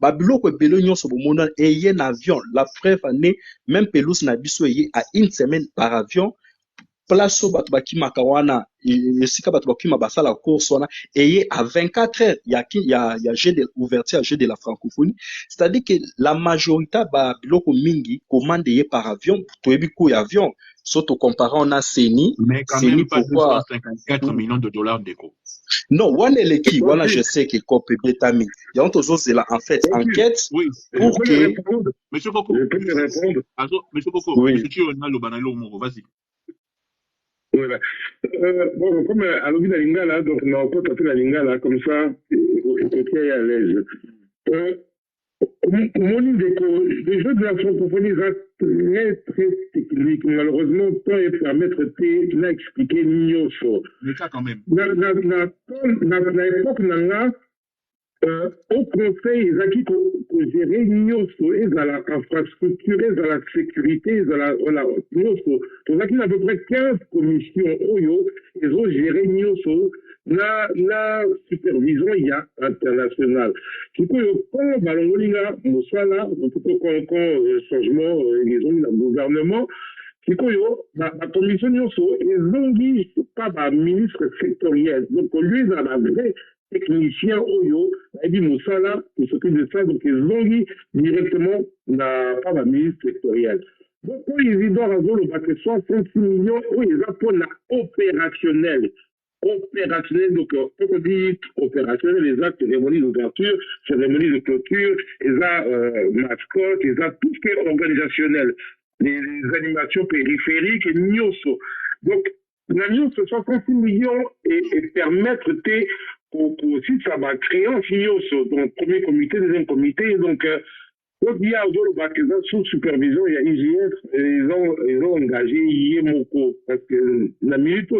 Babiloko ebele nyonso bomona eye na avion la preuve année même pelouse na biso eye à une semaine par avion place bato bakimaka wana esika bato bakima basala course wana eye à 24 heures ya jeu de ouverture à jeu de la francophonie c'est-à-dire que la majorité ba biloko mingi commande eye par avion toyebi ko avion surtout comparant on a CENI mais quand même pas 254 millions de dollars d'éco. Non, wana eleki, wana je sais que copé betami. Il y a autre là en fait enquête oui. pour que Monsieur Boko. Je peux lui répondre. Alors, Monsieur Boko, oui. Monsieur Tionna Lobanalo Moro, vas-y. Voilà. Bon, comme à l'objet de la lingala, donc on a encore tapé la lingala comme ça, et à l'aise. Mon les jeux de la francophonie sont très, très techniques. Malheureusement, pas permettre de l'expliquer Nyoso. Mais ça, quand même. Dans l'époque, au conseil, ils ont qui gérer Nyoso, et dans l'infrastructure, et dans la sécurité, et dans la Nyoso. Donc, il y a à peu près 15 commissions, ils ont géré Nyoso. La supervision il y a internationale. Du coup, quand Balongolinga, Moussala, quand changement, ils ont le gouvernement, du coup, la commission Nyoso, ils ont dit pas un ministre sectoriel. Donc, lui, il a un vrai technicien Oyo, il dit Moussala, qui s'occupe de ça, donc ils ont dit directement pas un ministre sectoriel. Donc, quand ils y doivent avoir le bac 66 millions, ils ont pour l'opérationnel. opérationnels. Donc, quand on dit opérationnel, les actes, cérémonie d'ouverture, cérémonie de clôture, les actes mascottes, les actes, tout ce qui est organisationnel, les animations périphériques et NIOSO. Donc, la NIOSO, 66 millions et permettre aussi, ça va créer un NIOSO, donc premier comité, deuxième comité, donc, il y a sous supervision, il y a IGF, ils ont engagé IEMOCO, parce que la minute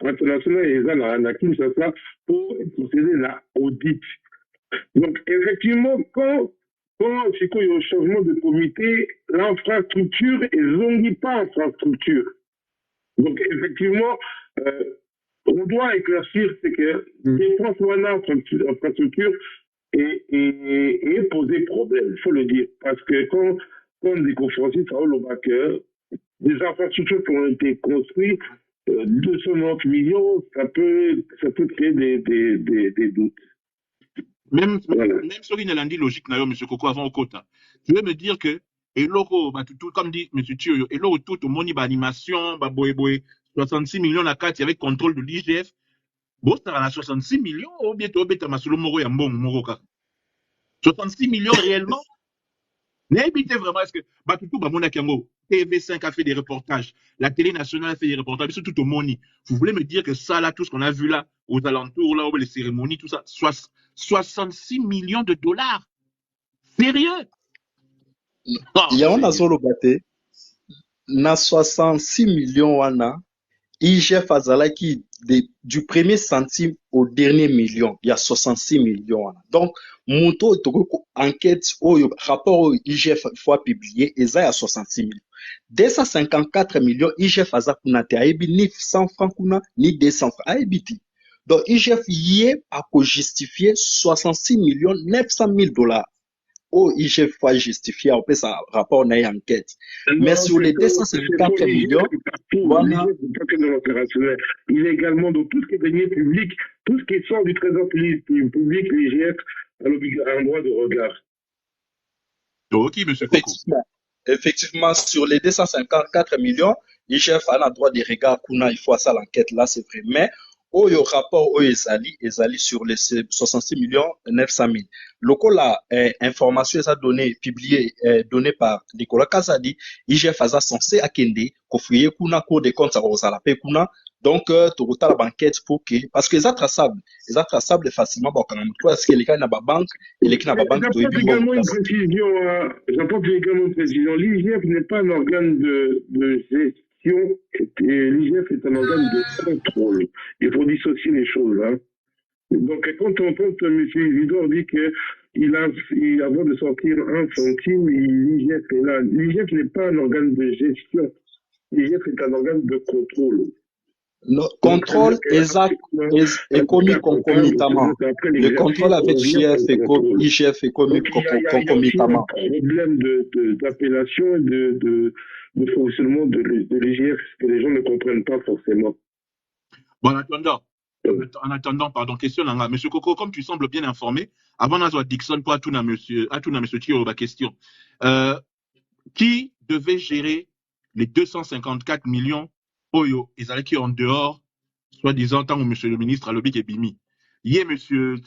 internationale, ils ont la Kinshasa pour procéder à l'audit. Donc, effectivement, quand c'est qu'il y a un changement de comité, l'infrastructure, ils n'ont pas infrastructure. Donc, effectivement, on doit éclaircir, c'est que les infrastructure et poser problème, il faut le dire. Parce que quand on dit confronté, ça que des infrastructures qui ont été construites, 290 millions, ça peut créer des doutes. Même sur une lundi logique, M. Koko, avant au quota. Tu veux me dire que, et l'euro, tout comme dit M. Thioyo, et l'euro tout au moni, animation, boé, 66 millions à 4 avec contrôle de l'IGF. Bon, ça va à 66 millions, ou bien tu as masolo moro et mbon moro. 66 millions réellement. N'habitez vraiment, est-ce que, TV5 a fait des reportages, la télé nationale a fait des reportages, mais surtout au moni. Vous voulez me dire que ça, là, tout ce qu'on a vu là, aux alentours, là, où les cérémonies, tout ça, 66 millions de dollars. Sérieux? Il y a un solo baté. Na 66 millions wana. IGF Azalaki du premier centime au dernier million, il y a 66 millions. Donc, Mouto enquête au rapport au IGF fois publié, il y a 66 millions. 254 millions, IGF Azakunate Aibi, ni 100 francs ni 200 francs Aibiti. Donc, IGF y est à justifier 66 millions 900 000 dollars. Oh, IGF faut justifier après ça rapport à enquête. Mais sur les 254 millions, voilà. Il est également dans tout ce qui est deniers publics, tout ce qui sort du trésor public, l'IGF a un droit de regard. Ok, monsieur Koko. Effectivement, sur les 254 millions, l'IGF a un droit de regard. Il faut ça l'enquête là, c'est vrai. Mais au rapport au Ezali sur les 66 millions 900 000. Local la information est donnée publiée donnée par Nicolas Kazadi, IGF a censé akende kofuye kuna cour des comptes à la kuna. Donc tu la banquette pour que parce que c'est traçable facilement bon quand parce que les cas na ba banque et les cas na ba banque j'apporte également une précision, l'IGF n'est pas un organe de gestion. L'IGF est un organe de contrôle. Il faut dissocier les choses. Hein. Donc, quand on entend M. Isidore dit qu'il avant de sortir un centime, l'IGF est là. L'IGF n'est pas un organe de gestion. L'IGF est un organe de contrôle. Le contrôle exact est commis concomitamment. Le contrôle avec IGF est commis concomitamment. Il y a un problème d'appellation et de fonctionnement de l'IGF que les gens ne comprennent pas forcément. Bon, en attendant, pardon, question, monsieur Koko, comme tu sembles bien informé, avant d'avoir Dixon pour tout monsieur Thio, la question, qui devait gérer les 254 millions Oyo, ils allaient qui en dehors, soi-disant, tant que monsieur le ministre a lobby qui est bimi. Il y a monsieur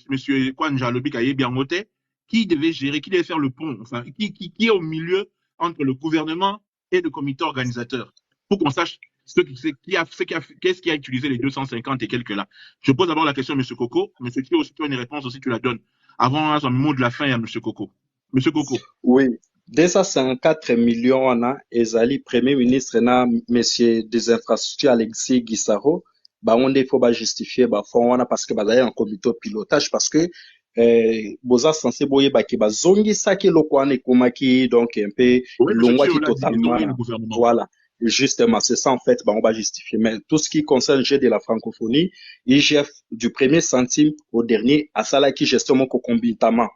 Kwanja lobby qui est bien noté, qui devait gérer, qui devait faire le pont, enfin, qui est au milieu entre le gouvernement et le comité organisateur, pour qu'on sache qu'est-ce qui a utilisé les 250 et quelques là. Je pose d'abord la question à monsieur Koko, monsieur Thio, si tu as une réponse aussi, tu la donnes. Avant un mot de la fin à monsieur Koko. Monsieur Koko. Oui. 254 millions wana ezali premier ministre na monsieur des infrastructures Alexis Gisaro on faut pas justifier fond wana parce que bazali en comité de pilotage parce que boza censé boye ki bazongi saki lokwane komaki donc un peu longwa qui totalement voilà justement c'est ça en fait on va justifier mais tout ce qui concerne le jeu de la francophonie IGF du premier centime au dernier à ça là qui gestion concomitant.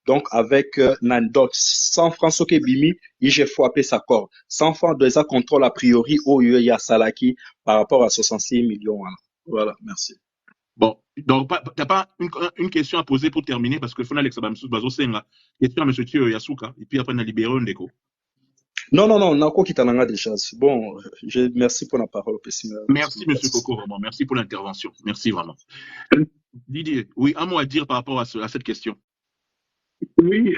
Donc, avec Nandox, 100 francs soke bimi, j'ai frappé sa corde. 100 francs de ça contrôle a priori au ya Salaki par rapport à 66 millions. Voilà, merci. Bon, donc, t'as pas une question à poser pour terminer parce que Fona Alexa Bamsous Bazo Senga, question à M. Thio Yasuka, et puis après, on a libéré un déco. Non, Nako Kitananga déjà. Bon, merci pour la parole, Pessima. Merci, Monsieur Coco, vraiment. Merci pour l'intervention. Merci vraiment. Didier, oui, un mot à dire par rapport à cette question. Oui,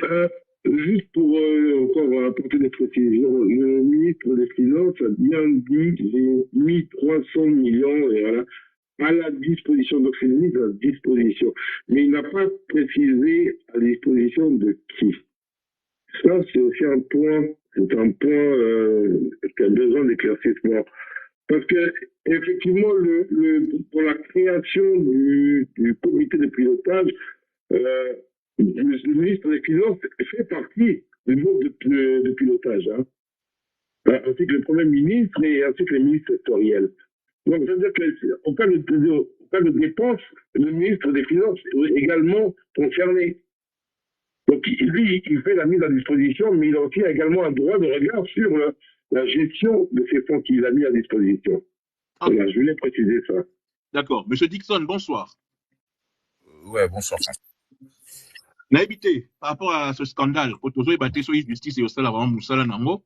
juste pour encore apporter des précisions, le ministre des Finances a bien dit j'ai mis 300 millions et voilà, à la disposition, donc c'est mis à disposition. Mais il n'a pas précisé à disposition de qui. Ça, c'est aussi un point qui a besoin d'éclaircissement. Parce que, effectivement, pour la création du comité de pilotage, le ministre des Finances fait partie du groupe de pilotage, hein, ainsi que le Premier ministre et ainsi que les ministres sectoriels. Donc, ça veut dire qu'en cas de dépense, le ministre des Finances est également concerné. Donc, lui, il fait la mise à disposition, mais il a aussi également un droit de regard sur la gestion de ces fonds qu'il a mis à disposition. Ah. Voilà, je voulais préciser ça. D'accord. Monsieur Dixon, bonsoir. Ouais, bonsoir. Naïbité, par rapport à ce scandale, quand vous avez battu sur la justice et au salaire vraiment Moussala Nango,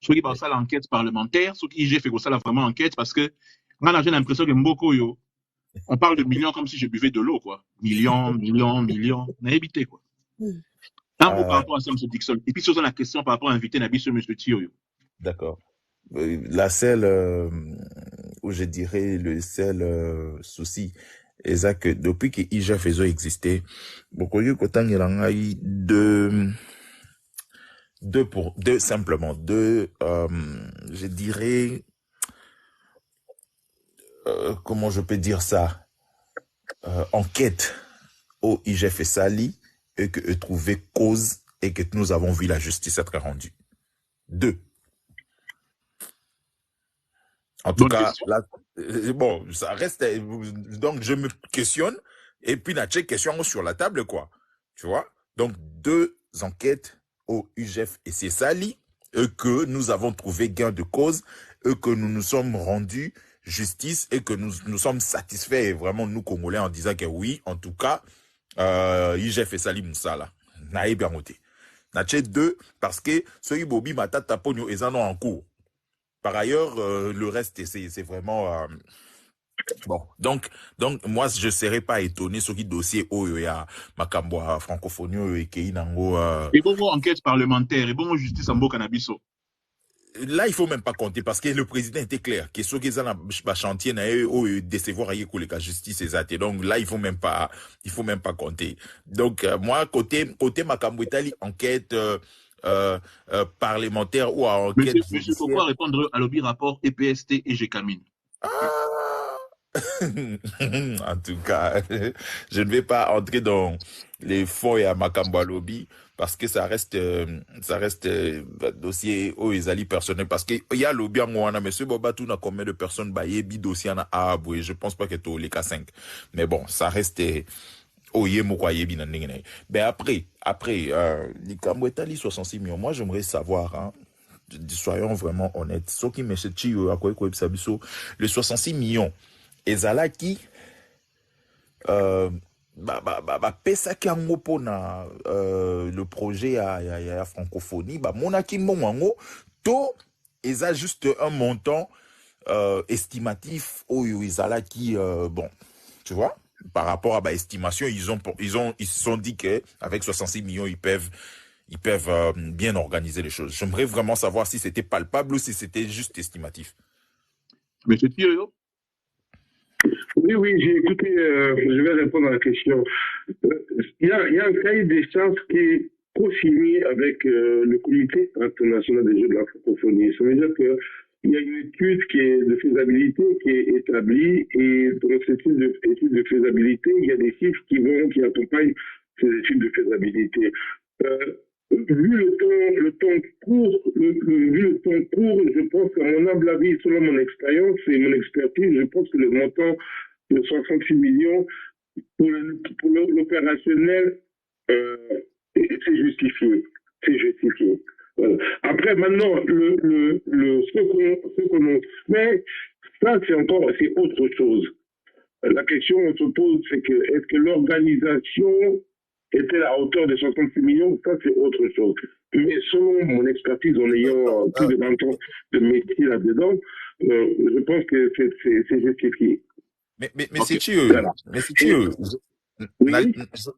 ceux qui passent à l'enquête parlementaire, ceux qui IG fait au salaire vraiment enquête, parce que moi, j'ai l'impression que Mboko, on parle de millions comme si je buvais de l'eau, quoi. Millions. Naïbité, quoi. Un mot par rapport à ça, M. Dixon. Et puis, sur la question par rapport à inviter Nabi sur M. Thioyo. D'accord. La seule, où je dirais, le seul souci, c'est que depuis que IGF Fezo existait, beaucoup de côté, il y a eu je dirais, comment je peux dire ça, enquête au IGF et Sali, et que eux trouvaient cause et que nous avons vu la justice être rendue. 2. En tout cas, là, bon, ça reste, donc je me questionne, et puis la question sur la table, quoi. Tu vois? Donc, 2 enquêtes au UGF et c'est Sali, et que nous avons trouvé gain de cause, et que nous nous sommes rendus justice, et que nous sommes satisfaits, vraiment, nous, Congolais, en disant que oui, en tout cas, IGF et Sali Moussala. Naïe bien noté. Nache 2, parce que ce Ibobi Matata Pogno est en cours. Par ailleurs, le reste, c'est vraiment... bon, donc, moi, je ne serais pas étonné sur qui dossier Oyoya, Makamboa, francophonie, et Keinango. Et bon, enquête parlementaire, et bon, justice en Bokanabissou. Là, il faut même pas compter parce que le président était clair. Que ceux qui sont dans chantier, décevoir la justice et donc là, il faut même pas compter. Donc, moi, côté Makambo Italie, enquête, parlementaire ou à enquête. Monsieur, pourquoi répondre à lobby rapport EPST et GCAMIN? En tout cas, je ne vais pas entrer dans les fonds et à Makambo lobby parce que ça reste dossier aux Ezali personnel parce que il y a lobby en Moana, monsieur Bobatou n'a combien de personnes baillé bi dossier en Aboué, je pense pas que tu les cas 5. Mais bon, ça reste mais après, les 66 millions, moi j'aimerais savoir, hein, soyons vraiment honnêtes, ce qui me chie les 66 millions, ezala qui, pesa ki ango pona, le projet à francophonie, monaki mongo, to, eza juste un montant, estimatif, ezala qui, bon, tu vois? Par rapport à estimation, ils se sont dit que avec 66 millions, ils peuvent bien organiser les choses. J'aimerais vraiment savoir si c'était palpable ou si c'était juste estimatif. Monsieur Thioyo? Oui, j'ai écouté, je vais répondre à la question. Il y a un cahier des charges qui est co-signé avec le Comité international des Jeux de la francophonie. Ça veut dire que il y a une étude de faisabilité qui est établie et dans cette étude de faisabilité, il y a des chiffres qui accompagnent ces études de faisabilité. Vu le temps court, je pense qu'à mon humble avis, selon mon expérience et mon expertise, je pense que le montant de 66 millions pour l'opérationnel, c'est justifié. C'est justifié. Voilà. Après, maintenant, ce qu'on fait, ça, c'est autre chose. La question qu'on se pose, c'est que est-ce que l'organisation était à hauteur de 66 millions, ça c'est autre chose. Mais selon mon expertise, en ayant plus de 20 ans de métier là-dedans, je pense que c'est justifié. Mais Ok. c'est eux. Voilà. Mais c'est eux. Oui.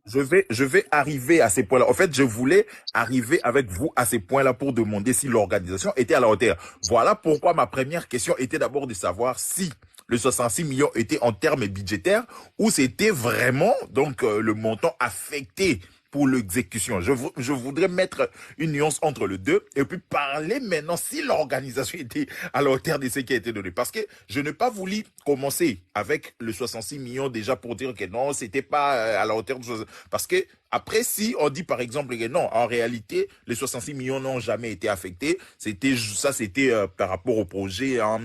Je vais arriver à ces points-là. En fait, je voulais arriver avec vous à ces points-là pour demander si l'organisation était à la hauteur. Voilà pourquoi ma première question était d'abord de savoir si le 66 millions était en termes budgétaires ou c'était vraiment donc le montant affecté pour l'exécution. Je voudrais mettre une nuance entre les deux et puis parler maintenant si l'organisation était à la hauteur de ce qui a été donné. Parce que je n'ai pas voulu commencer avec le 66 millions déjà pour dire que non, c'était pas à la hauteur de... Parce que après, si on dit par exemple que non, en réalité, les 66 millions n'ont jamais été affectés, c'était par rapport au projet, un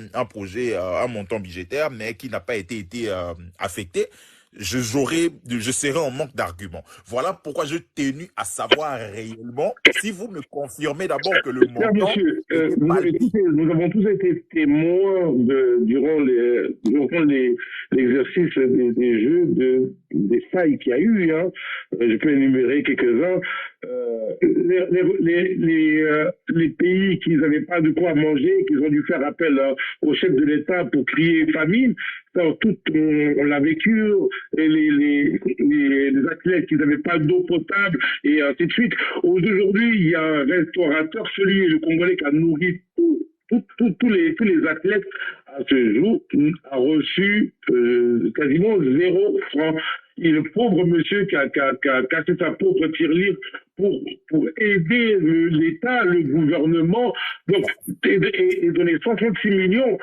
montant budgétaire, mais qui n'a pas été affecté. Je serais en manque d'arguments. Voilà pourquoi je tenu à savoir réellement si vous me confirmez d'abord que le Cher montant monsieur, était mal dit. nous avons tous été témoins durant l'exercice des jeux des failles qu'il y a eu. Hein. Je peux énumérer quelques-uns. Les pays qui n'avaient pas de quoi manger, qui ont dû faire appel au chef de l'État pour crier famine. Ça, on l'a vécu, et les athlètes qui n'avaient pas d'eau potable, et ainsi de suite. Aujourd'hui, il y a un restaurateur, celui, le Congolais, qui a nourri tous les athlètes à ce jour, a reçu quasiment 0 franc. Et le pauvre monsieur qui a cassé sa pauvre tirelire pour aider l'État, le gouvernement, donc, et donner 66 millions,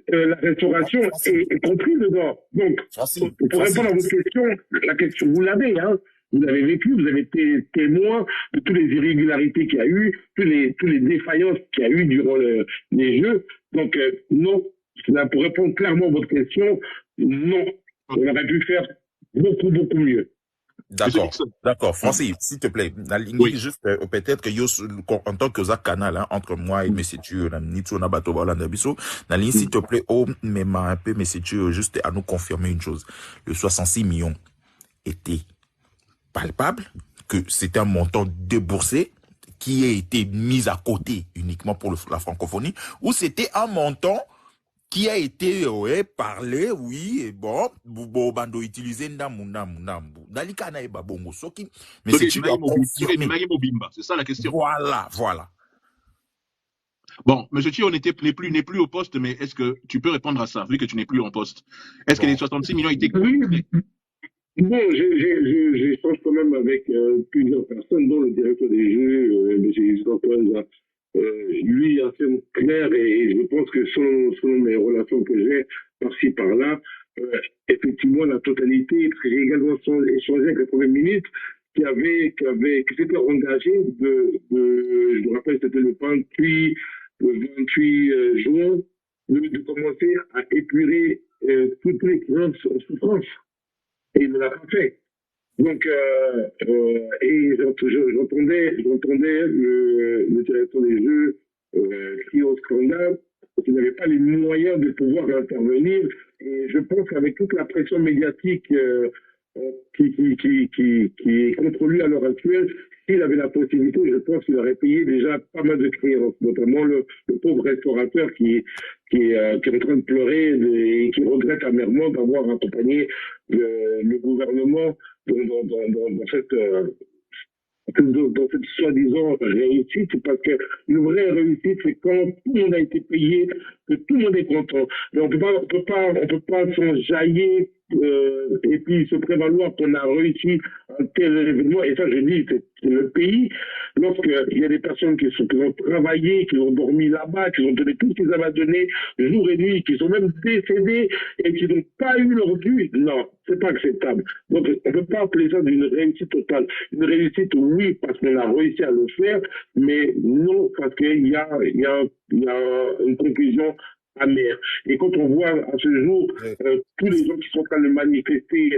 la restauration est comprise dedans. Donc, pour répondre à votre question, la question, vous l'avez, hein. Vous avez vécu, vous avez été témoin de toutes les irrégularités qu'il y a eu, toutes les défaillances qu'il y a eu durant les Jeux. Donc, non, pour répondre clairement à votre question, non, on aurait pu faire beaucoup, beaucoup mieux. D'accord. Francis, s'il te plaît, Oui. juste peut-être que en tant que canal hein, entre moi et Monsieur Thieu, s'il te plaît, mais un peu Monsieur Thieu, juste à nous confirmer une chose. Le 66 millions était palpable, que c'était un montant déboursé qui a été mis à côté uniquement pour la francophonie, ou c'était un montant qui a été parlé, oui, et bon, bando utilisé ndambu. Nalikana eba bongo soki, mais c'est tu dois confirmer. C'est ça la question. Voilà. Bon, monsieur Chi, on n'est plus au poste, mais est-ce que tu peux répondre à ça, vu que tu n'es plus en poste? Est-ce que les 66 millions étaient... Oui, bon, j'échange quand même avec plusieurs personnes, dont le directeur des jeux, M. Antoine, lui, assez clair, et je pense que selon mes relations que j'ai par-ci, par-là, effectivement, la totalité, j'ai également échangé avec le Premier ministre qui s'était engagé je me rappelle, c'était le 28 juin, de commencer à épurer toutes les grandes souffrances. Et il ne l'a pas fait. Donc, et j'entendais le directeur des jeux crier au scandale parce qu'il n'avait pas les moyens de pouvoir intervenir. Et je pense qu'avec toute la pression médiatique qui est contre lui à l'heure actuelle, s'il avait la possibilité, je pense qu'il aurait payé déjà pas mal de créances, notamment le pauvre restaurateur qui est en train de pleurer et qui regrette amèrement d'avoir accompagné le gouvernement dans cette soi-disant réussite, parce que une vraie réussite, c'est quand tout le monde a été payé, que tout le monde est content. Mais on peut pas s'enjailler et puis se prévaloir qu'on a réussi un tel événement. Et ça, je dis, c'est le pays. Lorsqu'il y a des personnes qui ont travaillé, qui ont dormi là-bas, qui ont donné tout ce qu'ils avaient donné jour et nuit, qui sont même décédés et qui n'ont pas eu leur dû, non, c'est pas acceptable. Donc, on peut pas appeler ça d'une réussite totale. Une réussite, oui, parce qu'on a réussi à le faire, mais non, parce qu'il y a une conclusion amère. Et quand on voit à ce jour tous les gens qui sont en train de manifester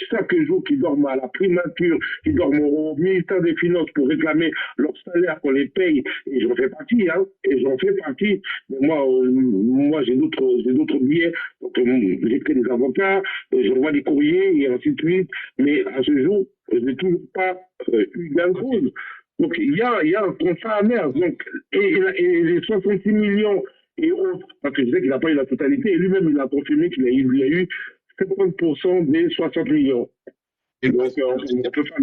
chaque jour, qui dorment à la primature, qui dorment au ministère des Finances pour réclamer leur salaire, qu'on les paye, et j'en fais partie, hein, Mais moi j'ai d'autres billets, donc j'ai pris des avocats, j'envoie des courriers et ainsi de suite, mais à ce jour, j'ai toujours pas eu gain de cause. Donc, il y a un constat amer. Donc, et les 66 millions et autres, parce que je sais qu'il n'a pas eu la totalité, et lui-même, il a confirmé qu'il a eu 50% des 60 millions. Et donc, on peut faire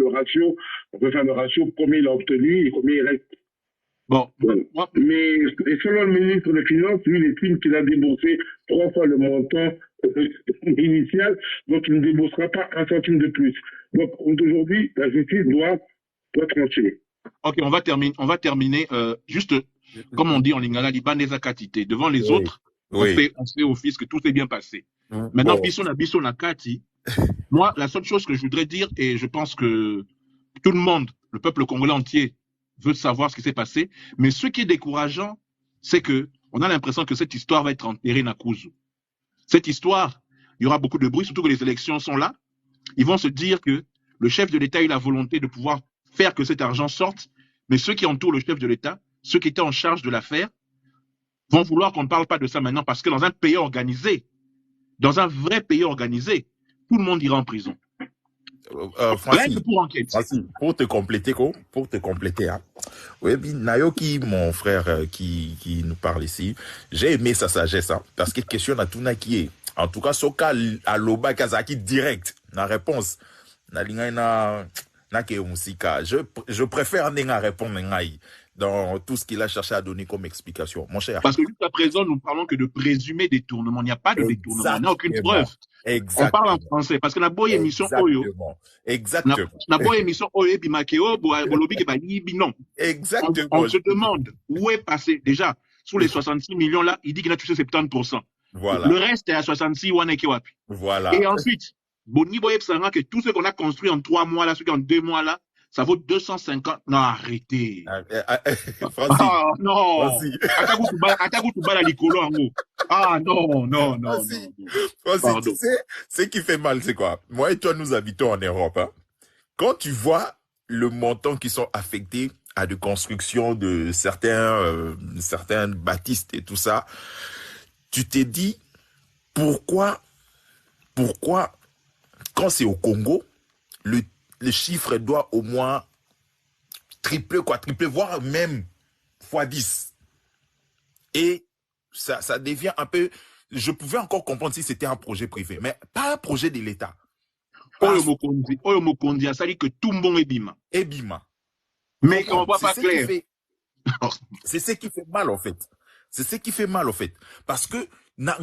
le ratio, combien il a obtenu et combien il reste. Bon, mais selon le ministre des Finances, lui, il estime qu'il a déboursé 3 fois le montant initial, donc il ne déboursera pas un centime de plus. Donc aujourd'hui, la justice doit trancher. Ok, on va terminer juste, comme on dit en lingala, l'ibandeza katité. Devant les autres, on fait office que tout s'est bien passé. Maintenant, biso na kati. Moi, la seule chose que je voudrais dire, et je pense que tout le monde, le peuple congolais entier, veut savoir ce qui s'est passé, mais ce qui est décourageant, c'est que on a l'impression que cette histoire va être enterrée na Kuzu. Cette histoire, il y aura beaucoup de bruit, surtout que les élections sont là. Ils vont se dire que le chef de l'État a eu la volonté de pouvoir faire que cet argent sorte, mais ceux qui entourent le chef de l'État, ceux qui étaient en charge de l'affaire, vont vouloir qu'on ne parle pas de ça maintenant, parce que dans un pays organisé, dans un vrai pays organisé, tout le monde ira en prison. Francis, pour te compléter, hein. Oui, Nayoki, mon frère qui nous parle ici, j'ai aimé sa sagesse, hein, parce qu'il questionne à tout qui est. En tout cas, Soka à Loba Kazaki direct, la réponse. Je préfère Nenga répondre dans tout ce qu'il a cherché à donner comme explication, mon cher. Parce que jusqu'à présent, nous parlons que de présumé détournement. Il n'y a pas de détournement, il n'y a aucune preuve. Exactement. On parle en français, parce que la bonne émission Oyo. Exactement. La bonne émission Oyo, Bimakeo, Bolobi, non. Exactement. On se demande où est passé, déjà, sous les 66 millions là, il dit qu'il a touché 70%. Voilà. Le reste est à 66, Voilà. Et ensuite, Boni Boye Psanga, que tout ce qu'on a construit en 3 mois là, ce en 2 mois là, ça vaut 250. Non, arrêtez. Francis. Ah, non. Francis. Ah, non. Francis, tu sais, ce qui fait mal, c'est quoi? Moi et toi, nous habitons en Europe. Hein. Quand tu vois le montant qui sont affectés à de construction de certains bâtisses et tout ça, tu t'es dit, pourquoi, quand c'est au Congo, le chiffre doit au moins tripler, voire même fois 10. Et ça devient un peu... Je pouvais encore comprendre si c'était un projet privé, mais pas un projet de l'État. Oyo Mokondi, ça dit que tout le monde est bima. Et bima. Mais qu'on ne voit pas clair. C'est ce qui fait mal, en fait. C'est ce qui fait mal, en fait. Parce que, na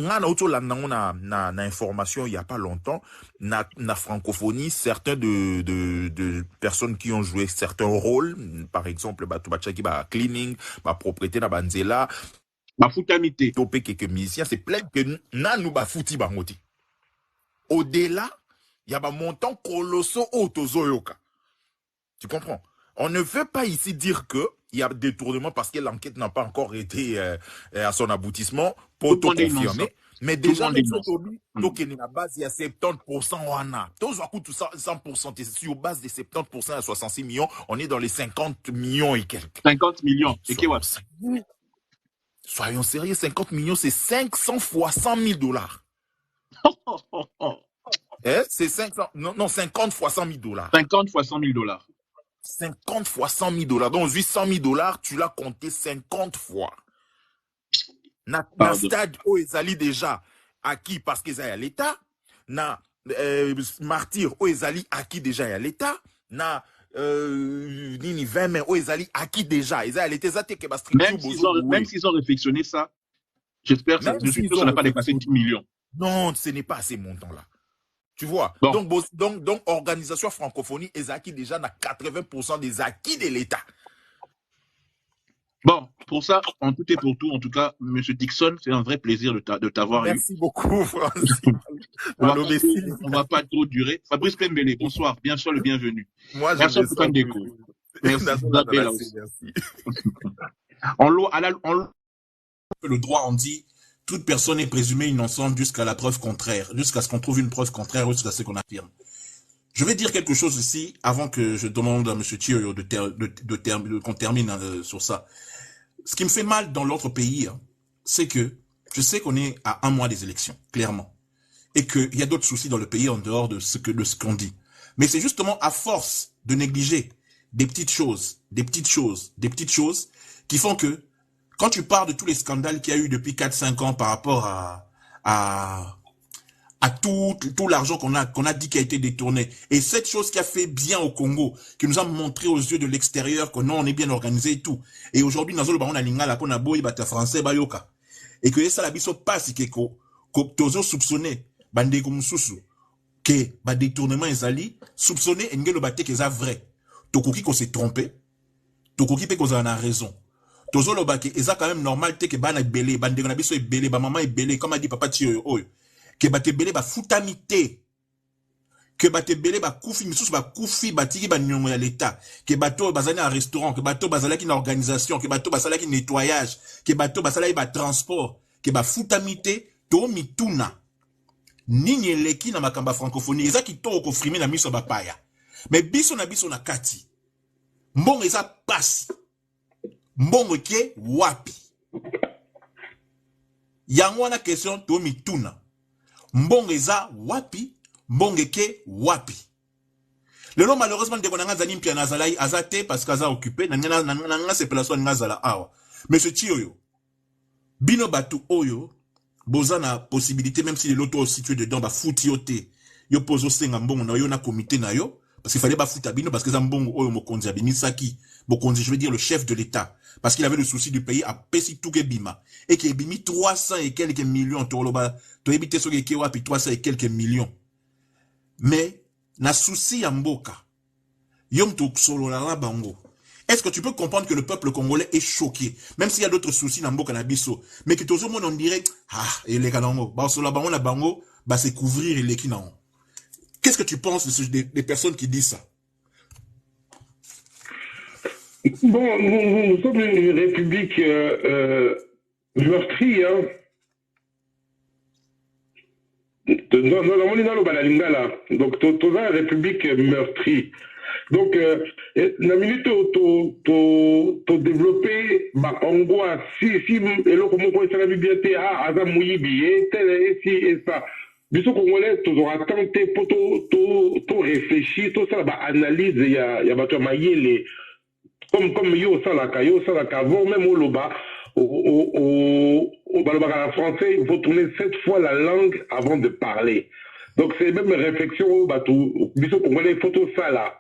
information il y a pas longtemps, na francophonie, certains de personnes qui ont joué certains rôles, par exemple, cleaning, propriété na banzela, futamité, topé quelques musiciens, c'est plein que na nous fouti bangoti. Au-delà, il y a un montant colossal autozoyoka. Tu comprends? On ne veut pas ici dire que il y a détournement parce que l'enquête n'a pas encore été à son aboutissement pour tout confirmer. Mais déjà, aujourd'hui, à base, il y a 70% wana. Tout 100%, sur base des 70% à 66 millions, on est dans les 50 millions et quelques. 50 millions. Et soyons sérieux, 50 millions, c'est 500 fois 100 000 dollars. C'est 50 fois 100 000 dollars. 50 fois 100 000 dollars. 50 fois 100 000 dollars. Donc, 800 000 dollars, tu l'as compté 50 fois. Na stade où ils allaient déjà acquis parce qu'ils allaient à l'État. Na martyr où ils allaient acquis déjà à l'État. Na nini 20 mai où ils allaient acquis déjà. Ils allaient même s'ils ont réflexionné ça, j'espère que ça n'a pas dépassé 10 millions. Non, ce n'est pas à ces montants-là. Tu vois, bon. donc, organisation francophonie, ils acquis déjà dans 80% des acquis de l'État. Bon, pour ça, en tout et pour tout, en tout cas, M. Dixon, c'est un vrai plaisir de t'avoir eu. Merci beaucoup, Francis. On va pas trop durer. Fabrice Pembele, bonsoir, bien sûr, le bienvenu. Moi, merci je pour ton déco. Merci. Le droit, on dit, toute personne est présumée innocente jusqu'à la preuve contraire, jusqu'à ce qu'on trouve une preuve contraire, jusqu'à ce qu'on affirme. Je vais dire quelque chose ici, avant que je demande à M. Thioyo qu'on termine sur ça. Ce qui me fait mal dans l'autre pays, c'est que je sais qu'on est à 1 mois des élections, clairement. Et qu'il y a d'autres soucis dans le pays en dehors de ce qu'on dit. Mais c'est justement à force de négliger des petites choses qui font que quand tu parles de tous les scandales qu'il y a eu depuis 4-5 ans par rapport à tout l'argent qu'on a dit qui a été détourné. Et cette chose qui a fait bien au Congo, qui nous a montré aux yeux de l'extérieur que non, on est bien organisé et tout. Et aujourd'hui, dans le on a lingala, qu'on a boy, bata français, bayoka. Et que ça la biso passe, que tozo soupçonné, bandé comme sousou, que ba détournement ezali, soupçonné, engelo baté que ça vrai. Tokoki qu'on s'est trompé, tokoki pe qu'on a raison. Tozo lo baké, eza quand même normal te que bana belé, bandé qu'on a biso belé, ba maman est belé, comme a dit papa tio oyo. Que bate belé ba futamité, que bate belé ba koufi, misous ba koufi, batiki ba nyongo ya l'état, que bato bazali un restaurant, que bato bazali une organisation, que bato bazali un nettoyage, que bato bazali ba transport, que ba futamité, to mituna. Nini leki na makamba francophonie, eza ki to ko frime na miso ba paya. Mais biso na kati. Mbongo eza pasi. Mbongo ke wapi. Yango na question to mituna. Mbongo eza wapi, mbongo ke wapi. Lelo malheureusement ndeko nanga zani mpia nazalai azate parce qu'aza occupé nanga se place nanga zala awa. Mais ce tioyo bino batu oyo boza na possibilité même si les loto situé dedans ba futi yote. Yo pozo senga mbongo na yo na comité na yo parce qu'il fallait ba futa bino parce que za mbongo oyo mokonzi abimisaki. Mokonzi je veux dire le chef de l'État parce qu'il avait le souci du pays à pesi tout ke bima et qui bimi 300 et quelques millions toloba to ebité so ke wapi 300 et quelques millions. Mais na souci ya mboka yom to solo la bango. Est-ce que tu peux comprendre que le peuple congolais est choqué même s'il y a d'autres soucis na mboka na biso mais que tout le monde on dirait et les kanango ba solo bango na bango ba se couvrir et les kinango. Qu'est-ce que tu penses des personnes qui disent ça? Bon, nous sommes une république meurtrie, hein. Non, donc, tu as une république meurtrie. Donc, la minute où tu développé, angoisse, si, et là, comment on s'est bien, Azamouibi, et ça. Biso Congolais, tu auras tenté pour tout réfléchir, tout ça, analyse, il y a les comme yo salaka avant même au loba au français il faut tourner 7 fois la langue avant de parler. Donc c'est même une réflexion bateau biso congolais photo ça là.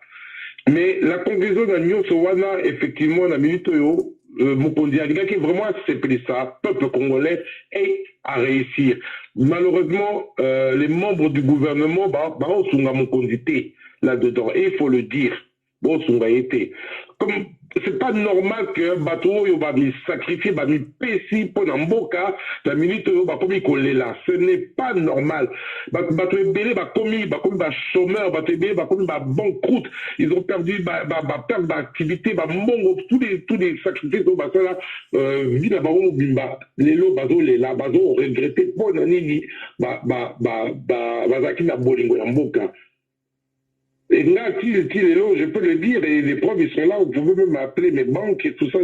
Mais la conclusion de Nyo Sowana effectivement la minute yo Mokondi a qui vraiment accepté ça, peuple congolais et à réussir. Malheureusement les membres du gouvernement on sunga Mokondi là-dedans et il faut le dire. Bon, comme c'est pas normal que bateau yo ba mi sacrifier ba mi pesi pour n'amboka la minute yo ba komi coller là, ce n'est pas normal. Bateau belé ba komi ba chômeur, bateau belé ba komi ba banqueroute, ils ont perdu perdre d'activité ba mongo tous les sacrifices do ba là vie na ba bimba les lots bateau les là bateau regretter pour nani zaki na bolingo ya mboka. Et là, je peux le dire, et les preuves, ils sont là, vous pouvez même m'appeler mes banques et tout ça,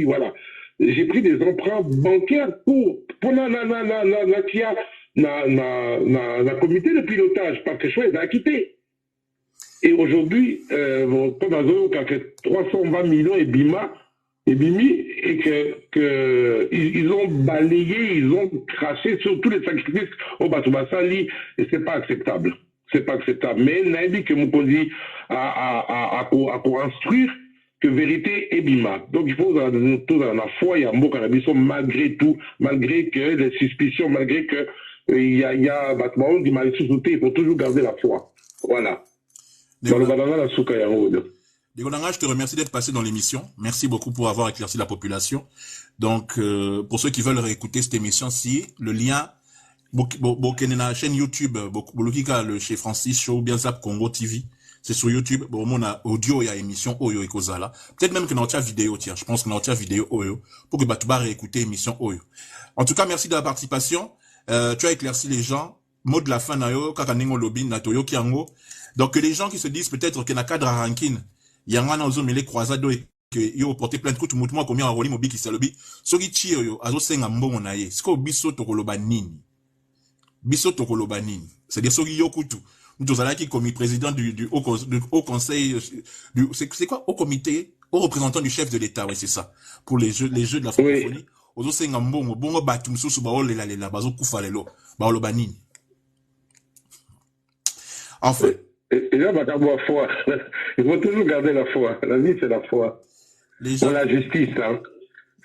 voilà. J'ai pris des emprunts bancaires pour la comité de pilotage, parce que je suis acquitté. Et aujourd'hui, comme à 320 millions et bimi, et ils ont balayé, ils ont craché sur tous les sacrifices au Batoubasali, et c'est pas acceptable. C'est pas acceptable. Mais Naïbi que Mokondi a instruire que vérité est bima. Donc il faut dans la foi, il y a un mot cannabis malgré tout, malgré que les suspicions, malgré que il y a Batman du mal sous-sauté, il faut toujours garder la foi. Voilà. Dans le banana la souka ya haut. Degonanga, je te remercie d'être passé dans l'émission. Merci beaucoup pour avoir éclairci la population. Donc pour ceux qui veulent réécouter cette émission-ci, le lien la chaîne YouTube, le chez Francis Show, bien Zap Congo TV, c'est sur YouTube. Bon, on a audio, il y a émission Oyo et Kozala. Peut-être même que notre vidéo, tiens, je pense que notre vidéo Oyo, pour que Batouba réécouter émission Oyo. En tout cas, merci de la participation. Tu as éclairci les gens. Mot de la fin, nayo, kakanengo lobin, natoyo kiango. Donc, les gens qui se disent peut-être que na cadre à rankin, yangana ozo mele croisado et que yo porter plainte coup tout mouvement combien en roli mobi qui salobi. Soki chi yo, azo senga mbongo na ye. Siko biso tokoloba nini? Biso tokoloba nini? C'est-à-dire soki yokutu. Ndozala qui commis président du haut conseil, c'est quoi? Au comité, au représentant du chef de l'État, oui, c'est ça. Pour les jeux de la francophonie. Ozo senga mbongo, bongo batu msusu baolela, bazo kufa lelo, baolo banini. En fait. Et là, bah, foi. Il faut toujours garder la foi. La vie, c'est la foi. Les gens... Dans la justice, hein.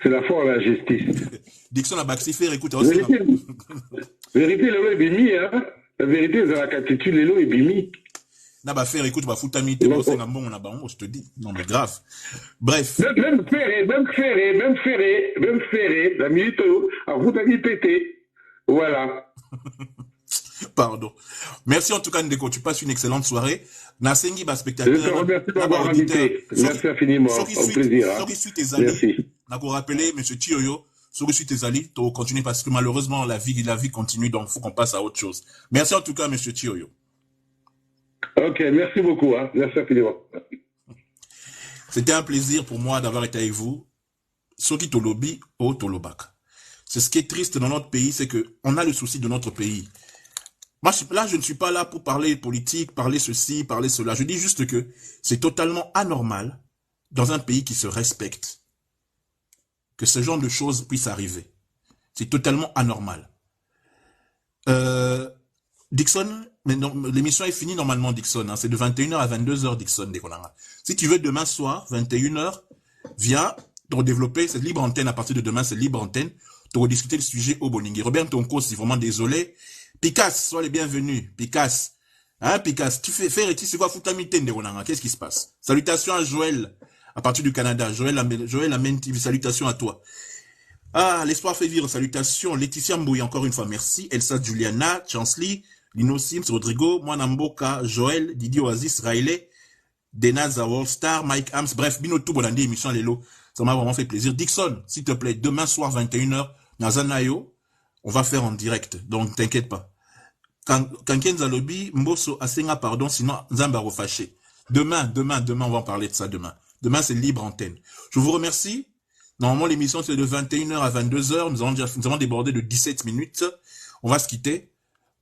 C'est la foi en la justice. Dixon a baxifé, écoute, vérité, le bimi, hein. La vérité, c'est la catitude, le lot est bimi. Na ba faire, écoute, ba foutami, t'es bon, c'est un bon, on a bon, je te dis. Non, mais grave. Bref. Même ferré, la minute, à foutami pété. Voilà. Pardon. Merci en tout cas, Ndeko. Tu passes une excellente soirée. Nasengi, bah, spectateur. Je te remercie d'avoir invité. Merci infiniment. Au plaisir. Merci. Nako rappeler, monsieur Thioyo, sur suite tes alliés, tu continuer parce que malheureusement, la vie continue, donc il faut qu'on passe à autre chose. Merci en tout cas, monsieur Thioyo. Ok, merci beaucoup. Hein. Merci infiniment. C'était un plaisir pour moi d'avoir été avec vous. Soki Tolobi, O Tolobak. C'est ce qui est triste dans notre pays, c'est que on a le souci de notre pays. Moi, là, je ne suis pas là pour parler politique, parler ceci, parler cela. Je dis juste que c'est totalement anormal dans un pays qui se respecte que ce genre de choses puisse arriver. C'est totalement anormal. Dixon, mais l'émission est finie normalement, Dixon. Hein, c'est de 21h à 22h, Dixon. Si tu veux, demain soir, 21h, viens pour développer cette libre antenne. À partir de demain, c'est libre antenne. Pour discuter le sujet au Boningi. Robert Tonko, c'est vraiment désolé. Picasse, sois les bienvenus. Picasse. Hein, Picasse, tu fais c'est quoi foutamité de Ronanga? Qu'est-ce qui se passe? Salutations à Joël, à partir du Canada. Joël Amen TV, salutations à toi. Ah, l'espoir fait vivre, salutations. Laetitia Mbouy, encore une fois, merci. Elsa Juliana, Chansley, Lino Sims, Rodrigo, Mwanamboka, Joël, Didi Oasis, Riley, Dena Zawol, Star, Mike Hams, bref, Binotou Bolandi, émission Lelo. Ça m'a vraiment fait plaisir. Dixon, s'il te plaît, demain soir, 21h, Nazanayo, on va faire en direct, donc t'inquiète pas. Quand Kenza Lobby, Mboso Asenga, pardon, sinon Zamba refâché. Demain, on va en parler de ça demain. Demain, c'est libre antenne. Je vous remercie. Normalement, l'émission, c'est de 21h à 22h. Nous avons débordé de 17 minutes. On va se quitter.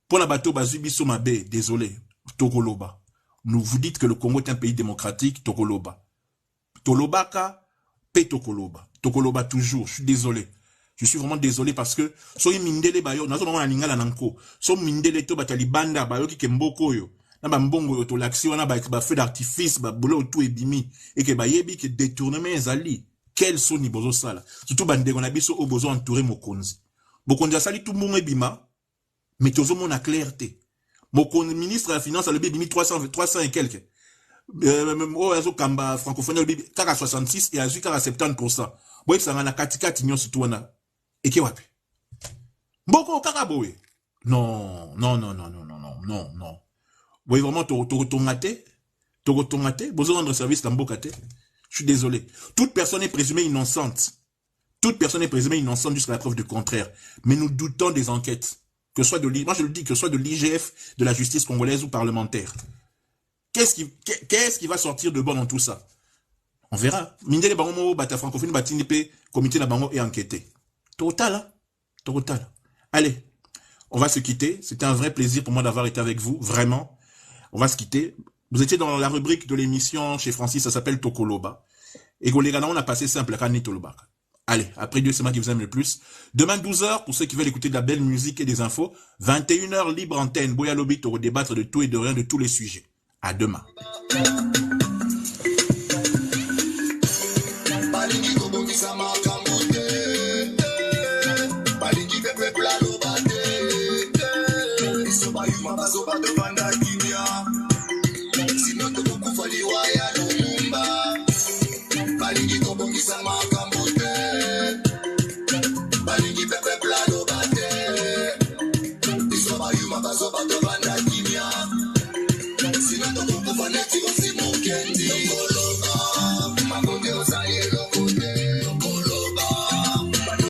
Pour la bateau Bazubi Somabe, désolé, Tokoloba. Nous vous dites que le Congo est un pays démocratique, Tokoloba. Tolobaka, Tokoloba. Tokoloba toujours, je suis désolé. Je suis vraiment désolé parce que so mindele bayo nazo mama lingala nanko so mindele to batali banda bayo ki kemboko yo na ba mbongo yo to l'action na ba feu d'artifice ba boulot tout ebimi et que ba yebi que détournement ezali quel sont ni bozo sala surtout bande on a biso au bozo entouré mokonzi bokonzi sali tout monde ebima mais tozo mona clarté mokonzi ministre de la finance le bimi 300 et quelques oh azo kamba francophonie le bimi kaka 66 et azu kaka 70%. Boy ça na katikati nyo surtout wana eke wapi mboko kaka boye non boye vraiment tongate bozo rendre service dans mboka te. Je suis désolé, toute personne est présumée innocente jusqu'à la preuve du contraire, mais nous doutons des enquêtes, que ce soit de moi je le dis, que ce soit de l'IGF, de la justice congolaise ou parlementaire. Qu'est-ce qui va sortir de bon dans tout ça? On verra. Mindele bango bata francophonie batinipe comité na bango et enquêté. Total. Allez, on va se quitter. C'était un vrai plaisir pour moi d'avoir été avec vous, vraiment. On va se quitter. Vous étiez dans la rubrique de l'émission chez Francis, ça s'appelle Tokoloba. Et Golegana, on a passé simple, Rani Toloba. Allez, après Dieu, c'est moi qui vous aime le plus. Demain, 12h, pour ceux qui veulent écouter de la belle musique et des infos. 21h, libre antenne. Boya Lobby, pour débattre de tout et de rien, de tous les sujets. À demain. Sinon